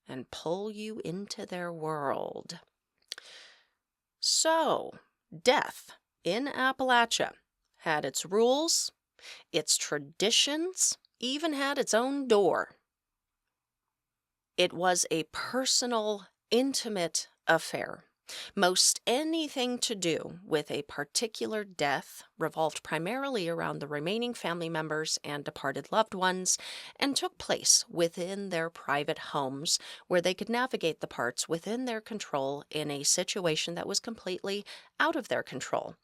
and pull you into their world. So, death in Appalachia had its rules, its traditions, even had its own door. It was a personal, intimate affair. Most anything to do with a particular death revolved primarily around the remaining family members and departed loved ones, and took place within their private homes, where they could navigate the parts within their control in a situation that was completely out of their control.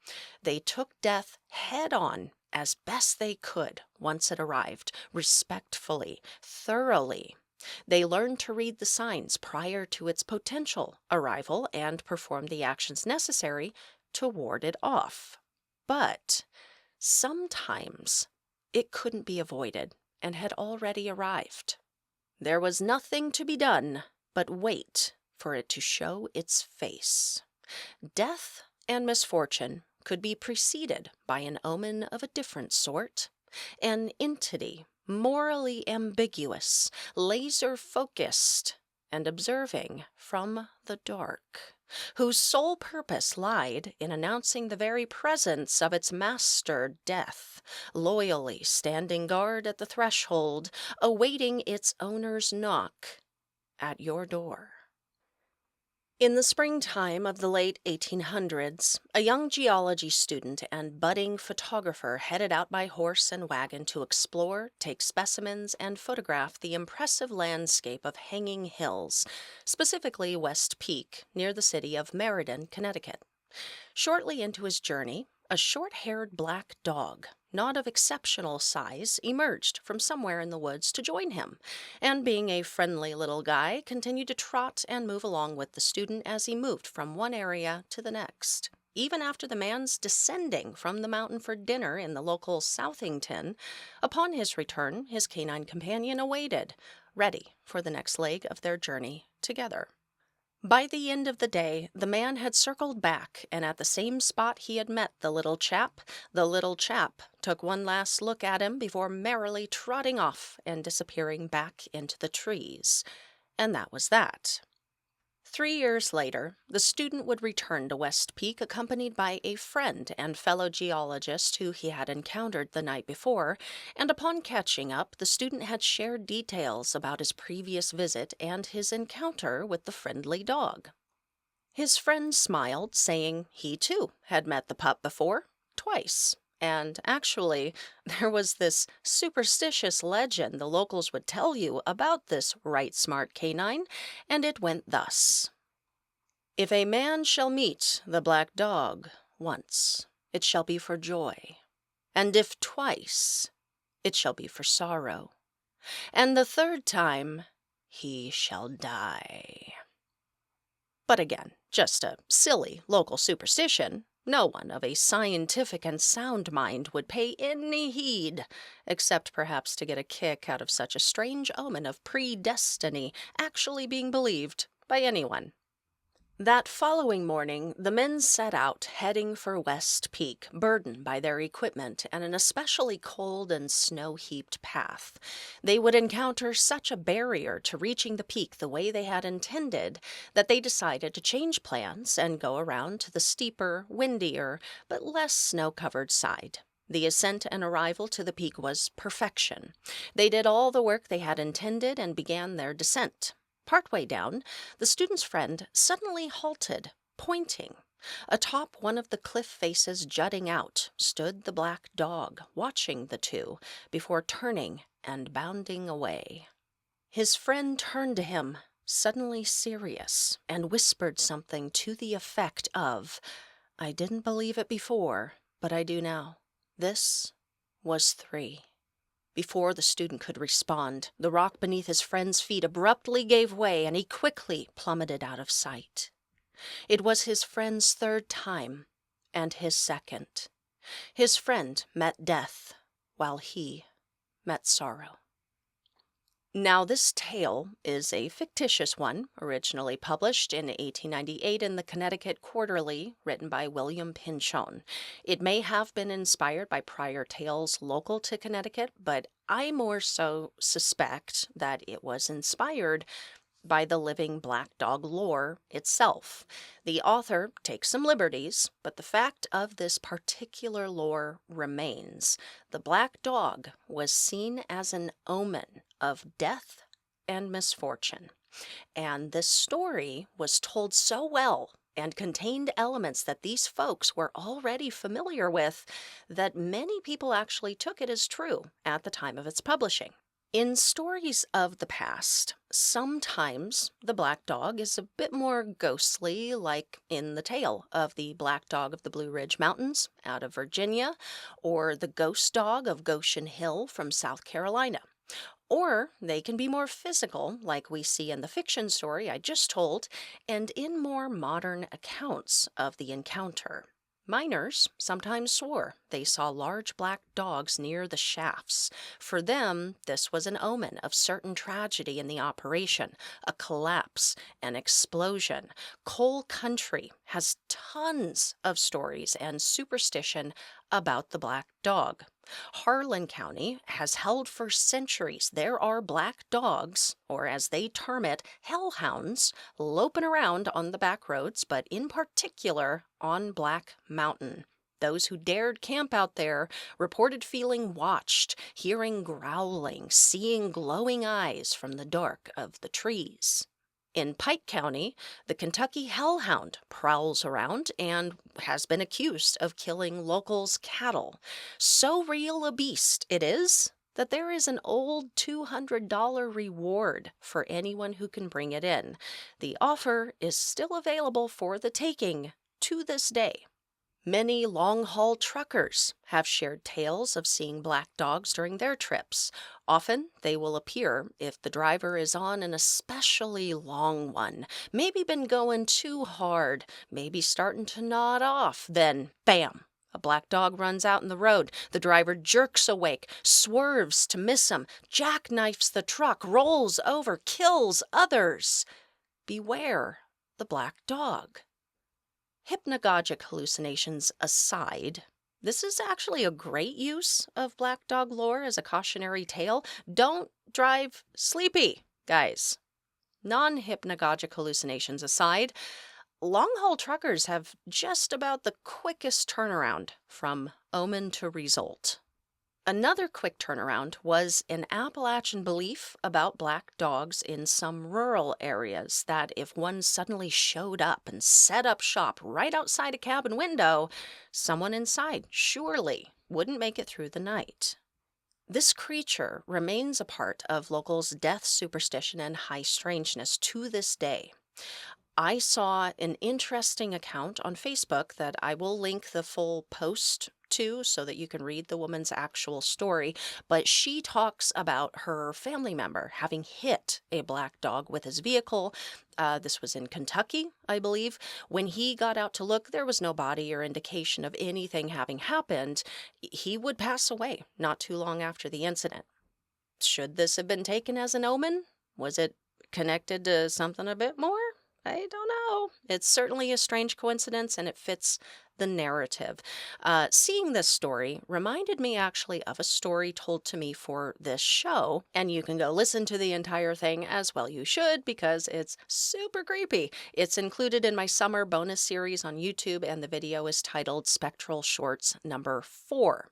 They took death head on as best they could once it arrived, respectfully, thoroughly. They learned to read the signs prior to its potential arrival and perform the actions necessary to ward it off. But sometimes it couldn't be avoided and had already arrived. There was nothing to be done but wait for it to show its face. Death and misfortune could be preceded by an omen of a different sort, an entity morally ambiguous, laser-focused, and observing from the dark, whose sole purpose lied in announcing the very presence of its master, Death, loyally standing guard at the threshold, awaiting its owner's knock at your door. In the springtime of the late 1800s, a young geology student and budding photographer headed out by horse and wagon to explore, take specimens, and photograph the impressive landscape of hanging hills, specifically West Peak, near the city of Meriden, Connecticut. Shortly into his journey, a short-haired black dog, not of exceptional size, emerged from somewhere in the woods to join him, and being a friendly little guy, continued to trot and move along with the student as he moved from one area to the next. Even after the man's descending from the mountain for dinner in the local Southington, upon his return, his canine companion awaited, ready for the next leg of their journey together. By the end of the day, the man had circled back, and at the same spot he had met the little chap took one last look at him before merrily trotting off and disappearing back into the trees. And that was that. 3 years later, the student would return to West Peak accompanied by a friend and fellow geologist who he had encountered the night before, and upon catching up, the student had shared details about his previous visit and his encounter with the friendly dog. His friend smiled, saying he too had met the pup before, twice. And actually, there was this superstitious legend the locals would tell you about this right smart canine, and it went thus. If a man shall meet the black dog once, it shall be for joy, and if twice, it shall be for sorrow, and the third time he shall die. But again, just a silly local superstition. No one of a scientific and sound mind would pay any heed, except perhaps to get a kick out of such a strange omen of predestiny actually being believed by anyone. That following morning, the men set out, heading for West Peak, burdened by their equipment and an especially cold and snow-heaped path. They would encounter such a barrier to reaching the peak the way they had intended that they decided to change plans and go around to the steeper, windier, but less snow-covered side. The ascent and arrival to the peak was perfection. They did all the work they had intended and began their descent. Partway down, the student's friend suddenly halted, pointing. Atop one of the cliff faces jutting out stood the black dog, watching the two, before turning and bounding away. His friend turned to him, suddenly serious, and whispered something to the effect of, "I didn't believe it before, but I do now. This was 3." Before the student could respond, the rock beneath his friend's feet abruptly gave way, and he quickly plummeted out of sight. It was his friend's 3rd time, and his 2nd. His friend met death, while he met sorrow. Now, this tale is a fictitious one, originally published in 1898 in the Connecticut Quarterly, written by William Pynchon. It may have been inspired by prior tales local to Connecticut, but I more so suspect that it was inspired by the living black dog lore itself. The author takes some liberties, but the fact of this particular lore remains. The black dog was seen as an omen of death and misfortune. And this story was told so well and contained elements that these folks were already familiar with that many people actually took it as true at the time of its publishing. In stories of the past, sometimes the black dog is a bit more ghostly, like in the tale of the Black Dog of the Blue Ridge Mountains out of Virginia, or the Ghost Dog of Goshen Hill from South Carolina. Or they can be more physical, like we see in the fiction story I just told, and in more modern accounts of the encounter. Miners sometimes swore they saw large black dogs near the shafts. For them, this was an omen of certain tragedy in the operation, a collapse, an explosion. Coal country has tons of stories and superstition about the black dog. Harlan County has held for centuries there are black dogs, or as they term it, hellhounds, loping around on the back roads, but in particular on Black Mountain. Those who dared camp out there reported feeling watched, hearing growling, seeing glowing eyes from the dark of the trees. In Pike County, the Kentucky hellhound prowls around and has been accused of killing locals' cattle. So real a beast it is that there is an old $200 reward for anyone who can bring it in. The offer is still available for the taking to this day. Many long-haul truckers have shared tales of seeing black dogs during their trips. Often, they will appear if the driver is on an especially long one, maybe been going too hard, maybe starting to nod off. Then, bam! A black dog runs out in the road. The driver jerks awake, swerves to miss him, jackknifes the truck, rolls over, kills others. Beware the black dog. Hypnagogic hallucinations aside, this is actually a great use of black dog lore as a cautionary tale. Don't drive sleepy, guys. Non-hypnagogic hallucinations aside, long-haul truckers have just about the quickest turnaround from omen to result. Another quick turnaround was an Appalachian belief about black dogs in some rural areas that if one suddenly showed up and set up shop right outside a cabin window, someone inside surely wouldn't make it through the night. This creature remains a part of locals' death superstition and high strangeness to this day. I saw an interesting account on Facebook that I will link the full post to so that you can read the woman's actual story, but she talks about her family member having hit a black dog with his vehicle. This was in Kentucky, I believe. When he got out to look, there was no body or indication of anything having happened. He would pass away not too long after the incident. Should this have been taken as an omen? Was it connected to something a bit more? I don't know. It's certainly a strange coincidence, and it fits the narrative. Seeing this story reminded me actually of a story told to me for this show, and you can go listen to the entire thing, as well you should, because it's super creepy. It's included in my summer bonus series on YouTube, and the video is titled Spectral Shorts number 4.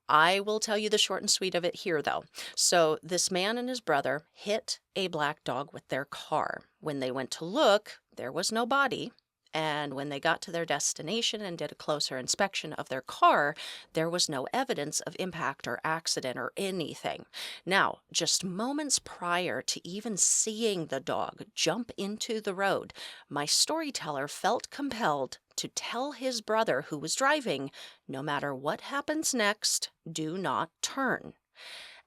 I will tell you the short and sweet of it here, though. So this man and his brother hit a black dog with their car. When they went to look, there was no body. And when they got to their destination and did a closer inspection of their car, there was no evidence of impact or accident or anything. Now, just moments prior to even seeing the dog jump into the road, my storyteller felt compelled to tell his brother who was driving, no matter what happens next, do not turn.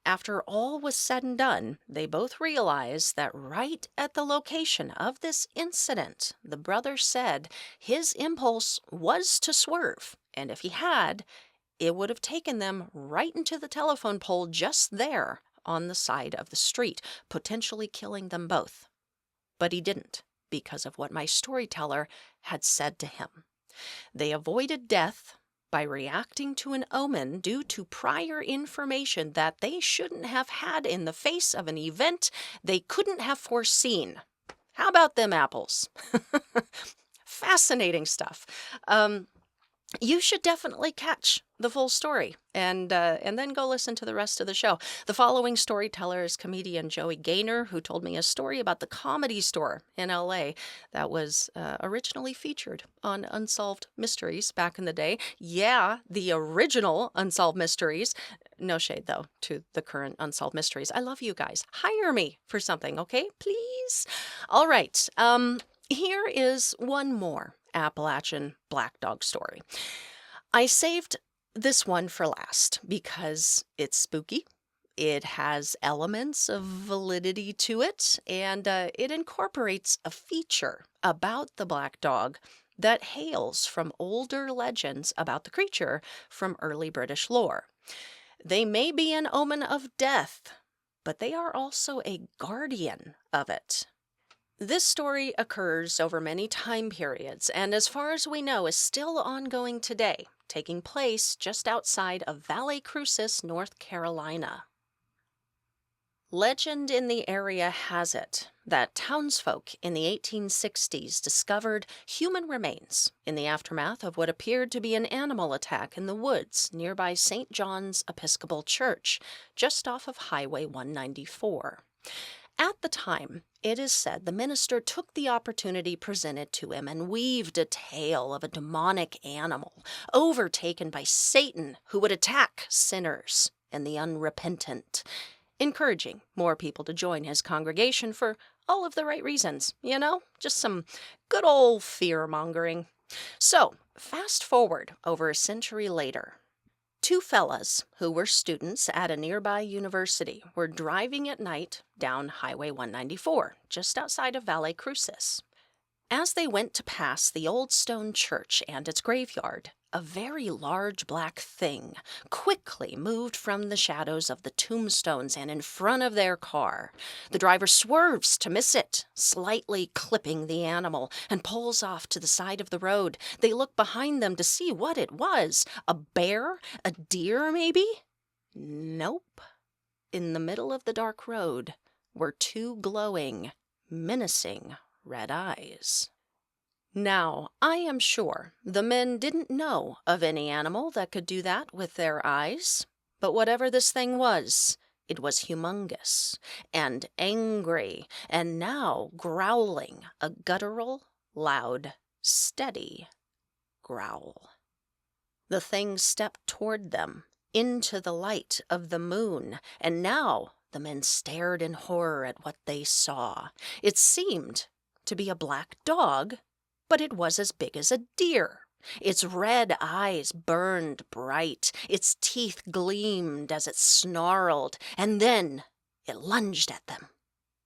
After all was said and done, they both realized that right at the location of this incident, the brother said his impulse was to swerve, and if he had, it would have taken them right into the telephone pole just there on the side of the street, potentially killing them both. But he didn't, because of what my storyteller had said to him. They avoided death by reacting to an omen due to prior information that they shouldn't have had in the face of an event they couldn't have foreseen. How about them apples? Fascinating stuff. You should definitely catch the full story and then go listen to the rest of the show. The following storyteller is comedian Joey Gaynor, who told me a story about the Comedy Store in LA that was originally featured on Unsolved Mysteries back in the day. Yeah, the original Unsolved Mysteries. No shade, though, to the current Unsolved Mysteries. I love you guys. Hire me for something, okay? Please? All right. Here is one more Appalachian black dog story. I saved this one for last because it's spooky. It has elements of validity to it, and it incorporates a feature about the black dog that hails from older legends about the creature from early British lore. They may be an omen of death, but they are also a guardian of it. This story occurs over many time periods, and as far as we know is still ongoing today, taking place just outside of Valley Crucis, North Carolina. Legend in the area has it that townsfolk in the 1860s discovered human remains in the aftermath of what appeared to be an animal attack in the woods nearby St. John's Episcopal Church, just off of Highway 194. At the time, it is said the minister took the opportunity presented to him and weaved a tale of a demonic animal overtaken by Satan who would attack sinners and the unrepentant, encouraging more people to join his congregation for all of the right reasons, just some good old fear-mongering. So, fast forward over a century later. Two fellas who were students at a nearby university were driving at night down Highway 194, just outside of Valley Crucis. As they went to pass the old stone church and its graveyard, a very large black thing quickly moved from the shadows of the tombstones and in front of their car. The driver swerves to miss it, slightly clipping the animal, and pulls off to the side of the road. They look behind them to see what it was. A bear? A deer, maybe? Nope. In the middle of the dark road were two glowing, menacing red eyes. Now, I am sure the men didn't know of any animal that could do that with their eyes, but whatever this thing was, it was humongous and angry, and now growling a guttural, loud, steady growl. The thing stepped toward them, into the light of the moon, and now the men stared in horror at what they saw. It seemed to be a black dog, but it was as big as a deer. Its red eyes burned bright, its teeth gleamed as it snarled, and then it lunged at them.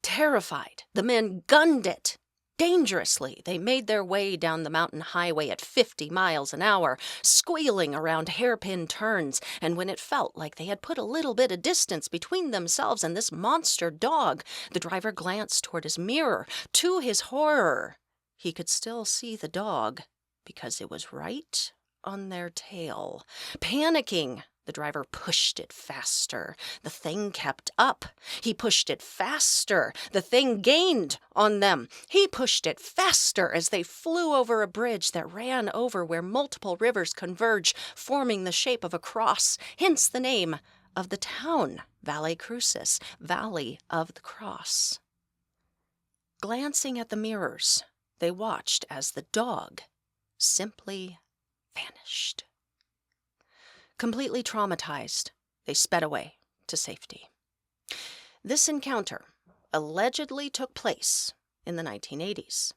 Terrified, the men gunned it. Dangerously, they made their way down the mountain highway at 50 miles an hour, squealing around hairpin turns, and when it felt like they had put a little bit of distance between themselves and this monster dog, the driver glanced toward his mirror. To his horror, he could still see the dog because it was right on their tail. Panicking, the driver pushed it faster. The thing kept up. He pushed it faster. The thing gained on them. He pushed it faster as they flew over a bridge that ran over where multiple rivers converge, forming the shape of a cross, hence the name of the town, Valle Crucis, Valley of the Cross. Glancing at the mirrors, they watched as the dog simply vanished. Completely traumatized, they sped away to safety. This encounter allegedly took place in the 1980s.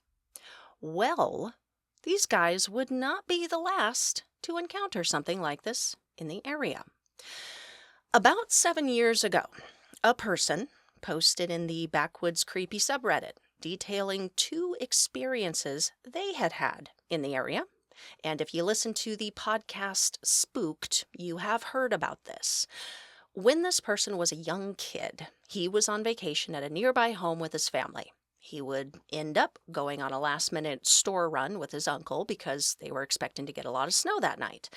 Well, these guys would not be the last to encounter something like this in the area. About 7 years ago, a person posted in the Backwoods Creepy subreddit detailing 2 experiences they had had in the area. And if you listen to the podcast Spooked, you have heard about this. When this person was a young kid, he was on vacation at a nearby home with his family. He would end up going on a last-minute store run with his uncle because they were expecting to get a lot of snow that night.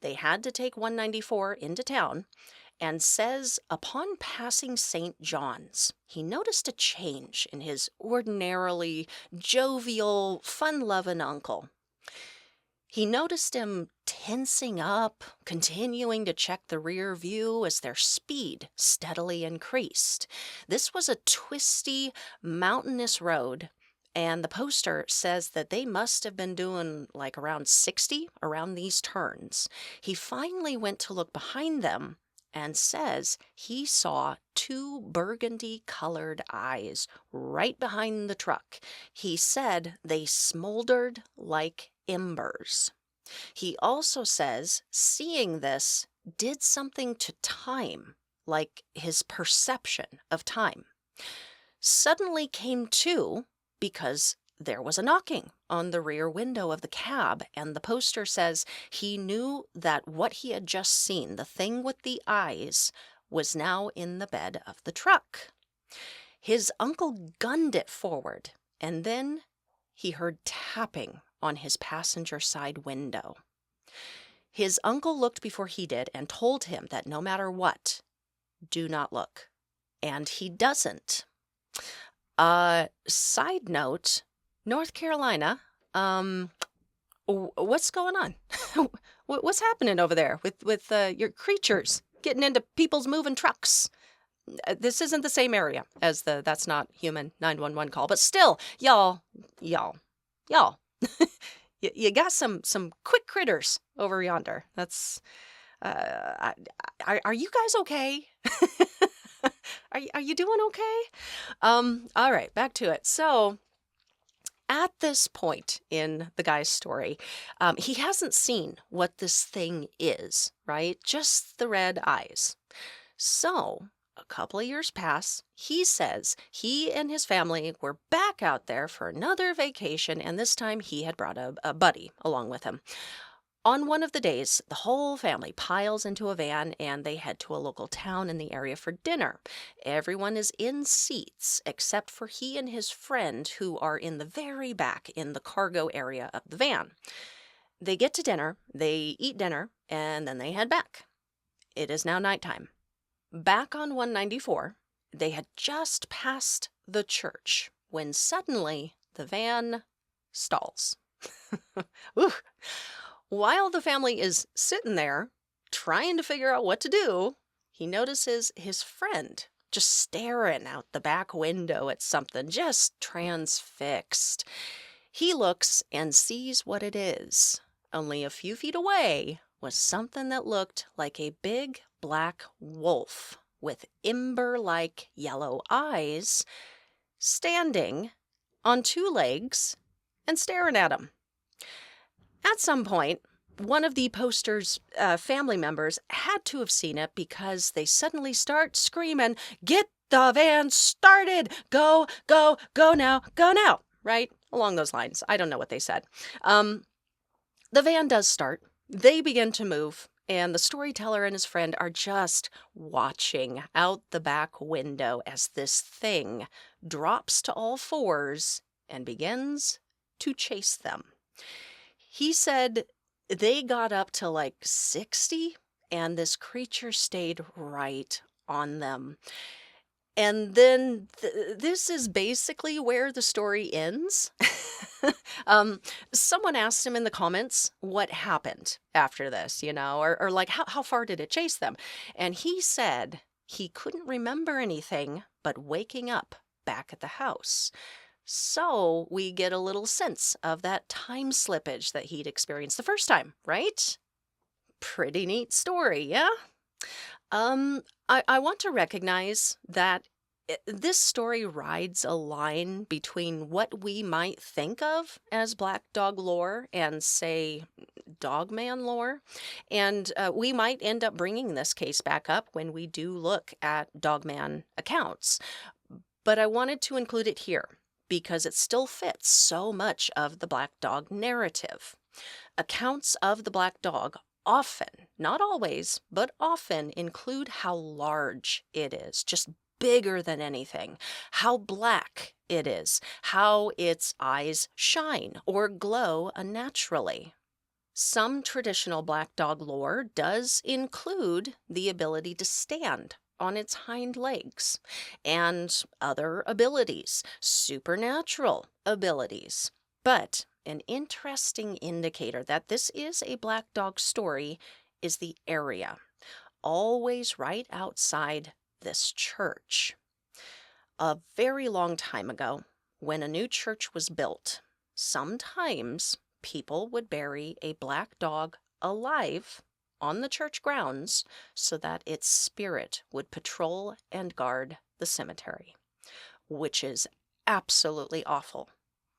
They had to take 194 into town, and says upon passing St. John's, he noticed a change in his ordinarily jovial, fun-loving uncle. He noticed him tensing up, continuing to check the rear view as their speed steadily increased. This was a twisty, mountainous road, and the poster says that they must have been doing like around 60 around these turns. He finally went to look behind them and says he saw 2 burgundy-colored eyes right behind the truck. He said they smoldered like embers. He also says seeing this did something to time, like his perception of time. Suddenly came to because there was a knocking on the rear window of the cab, and the poster says he knew that what he had just seen, the thing with the eyes, was now in the bed of the truck. His uncle gunned it forward, and then he heard tapping on his passenger side window. His uncle looked before he did and told him that no matter what, do not look. And he doesn't. Side note, North Carolina, what's going on? What's happening over there with your creatures getting into people's moving trucks? This isn't the same area as the That's Not Human 911 call, but still, y'all, you got some quick critters over yonder. That's, are you guys okay? Are you doing okay? All right, back to it. So, at this point in the guy's story, he hasn't seen what this thing is, right? Just the red eyes. So, a couple of years pass. He says he and his family were back out there for another vacation, and this time he had brought a buddy along with him. On one of the days, the whole family piles into a van and they head to a local town in the area for dinner. Everyone is in seats except for he and his friend, who are in the very back in the cargo area of the van. They get to dinner, they eat dinner, and then they head back. It is now nighttime. Back on 194, they had just passed the church when suddenly the van stalls. Ooh. While the family is sitting there trying to figure out what to do, he notices his friend just staring out the back window at something, just transfixed. He looks and sees what it is. Only a few feet away was something that looked like a big black wolf with ember-like yellow eyes, standing on 2 legs and staring at him. At some point, one of the poster's family members had to have seen it because they suddenly start screaming, "Get the van started! Go, go, go now, right? Along those lines. I don't know what they said. The van does start. They begin to move, and the storyteller and his friend are just watching out the back window as this thing drops to all fours and begins to chase them. He said They got up to like 60, and this creature stayed right on them. And then this is basically where the story ends. um, Someone asked him in the comments what happened after this, or like how far did it chase them? And he said he couldn't remember anything but waking up back at the house. So we get a little sense of that time slippage that he'd experienced the first time, right? Pretty neat story, yeah? I want to recognize that this story rides a line between what we might think of as Black Dog lore and, say, Dogman lore. And we might end up bringing this case back up when we do look at Dogman accounts. But I wanted to include it here because it still fits so much of the Black Dog narrative. Accounts of the Black Dog often, not always, but often include how large it is, just bigger than anything, how black it is, how its eyes shine or glow unnaturally. Some traditional Black Dog lore does include the ability to stand on its hind legs and other abilities, supernatural abilities. But an interesting indicator that this is a Black Dog story is the area, always right outside this church. A very long time ago, when a new church was built, sometimes people would bury a black dog alive on the church grounds so that its spirit would patrol and guard the cemetery, which is absolutely awful.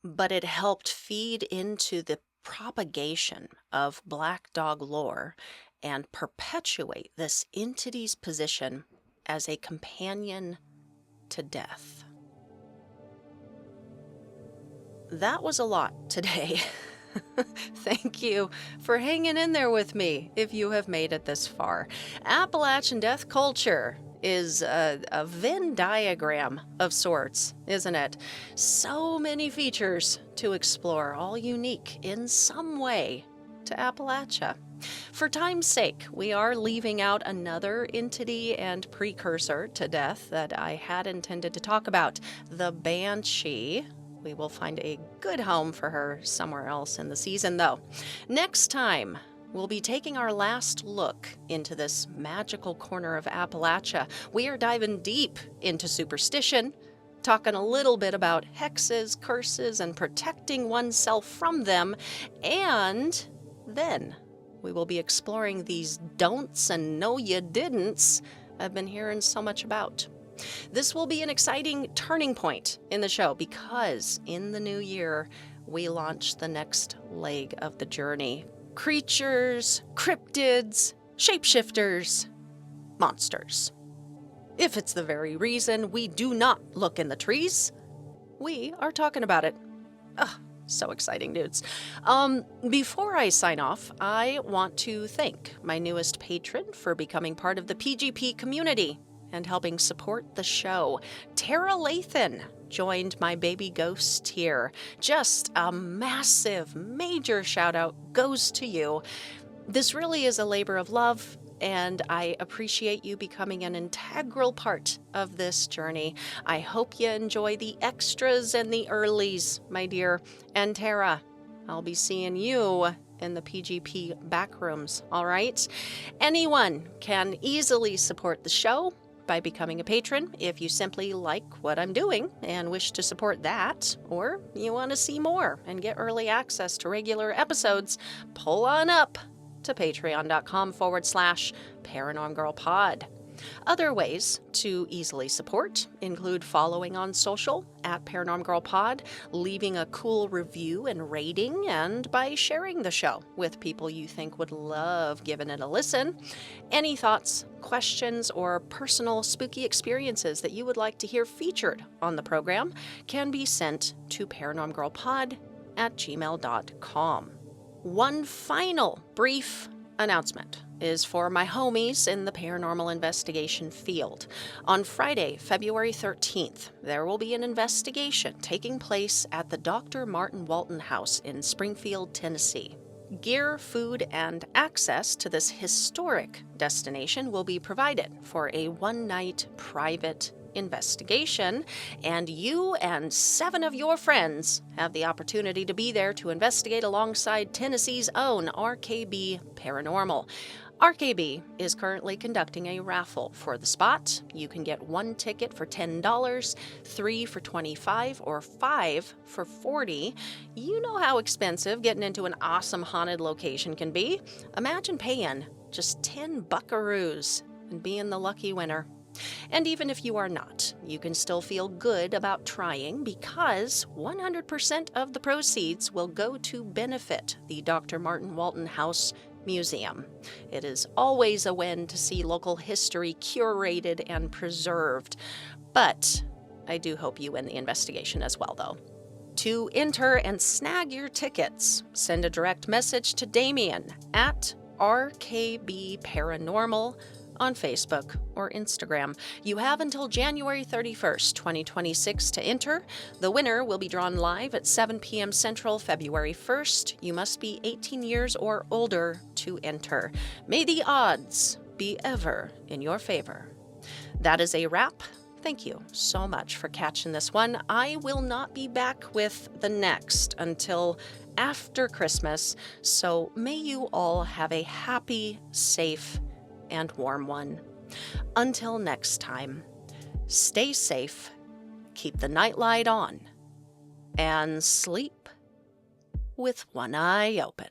But it helped feed into the propagation of Black Dog lore and perpetuate this entity's position as a companion to death. That was a lot today. Thank you for hanging in there with me if you have made it this far. Appalachian death culture is a Venn diagram of sorts, isn't it? So many features to explore, all unique in some way to Appalachia. For time's sake, we are leaving out another entity and precursor to death that I had intended to talk about, the Banshee. We will find a good home for her somewhere else in the season, though. Next time, we'll be taking our last look into this magical corner of Appalachia. We are diving deep into superstition, talking a little bit about hexes, curses, and protecting oneself from them. And then we will be exploring these don'ts and no you didn'ts I've been hearing so much about. This will be an exciting turning point in the show because in the new year, we launch the next leg of the journey. Creatures, cryptids, shapeshifters, monsters. If it's the very reason we do not look in the trees, we are talking about it. Ugh, so exciting, dudes. Before I sign off, I want to thank my newest patron for becoming part of the PGP community and helping support the show. Tara Lathan joined my baby ghost here. Just a massive, major shout out goes to you. This really is a labor of love, and I appreciate you becoming an integral part of this journey. I hope you enjoy the extras and the earlies, my dear. And Tara, I'll be seeing you in the PGP backrooms, all right? Anyone can easily support the show by becoming a patron if you simply like what I'm doing and wish to support that, or you want to see more and get early access to regular episodes, pull on up to patreon.com/ParanormGirlPod. Other ways to easily support include following on social @ParanormGirlPod, leaving a cool review and rating, and by sharing the show with people you think would love giving it a listen. Any thoughts, questions, or personal spooky experiences that you would like to hear featured on the program can be sent to paranormgirlpod@gmail.com. One final brief announcement is for my homies in the paranormal investigation field. On Friday, February 13th, there will be an investigation taking place at the Dr. Martin Walton House in Springfield, Tennessee. Gear, food, and access to this historic destination will be provided for a one-night private investigation, and you and 7 of your friends have the opportunity to be there to investigate alongside Tennessee's own RKB Paranormal. RKB is currently conducting a raffle for the spot. You can get 1 ticket for $10, 3 for $25, or 5 for $40. You know how expensive getting into an awesome haunted location can be. Imagine paying just 10 buckaroos and being the lucky winner. And even if you are not, you can still feel good about trying because 100% of the proceeds will go to benefit the Dr. Martin Walton House Museum. It is always a win to see local history curated and preserved. But I do hope you win the investigation as well, though. To enter and snag your tickets, send a direct message to Damien at RKB Paranormal on Facebook or Instagram. You have until January 31st, 2026 to enter. The winner will be drawn live at 7 p.m. Central, February 1st. You must be 18 years or older to enter. May the odds be ever in your favor. That is a wrap. Thank you so much for catching this one. I will not be back with the next until after Christmas, so may you all have a happy, safe, and warm one. Until next time, stay safe, keep the nightlight on, and sleep with one eye open.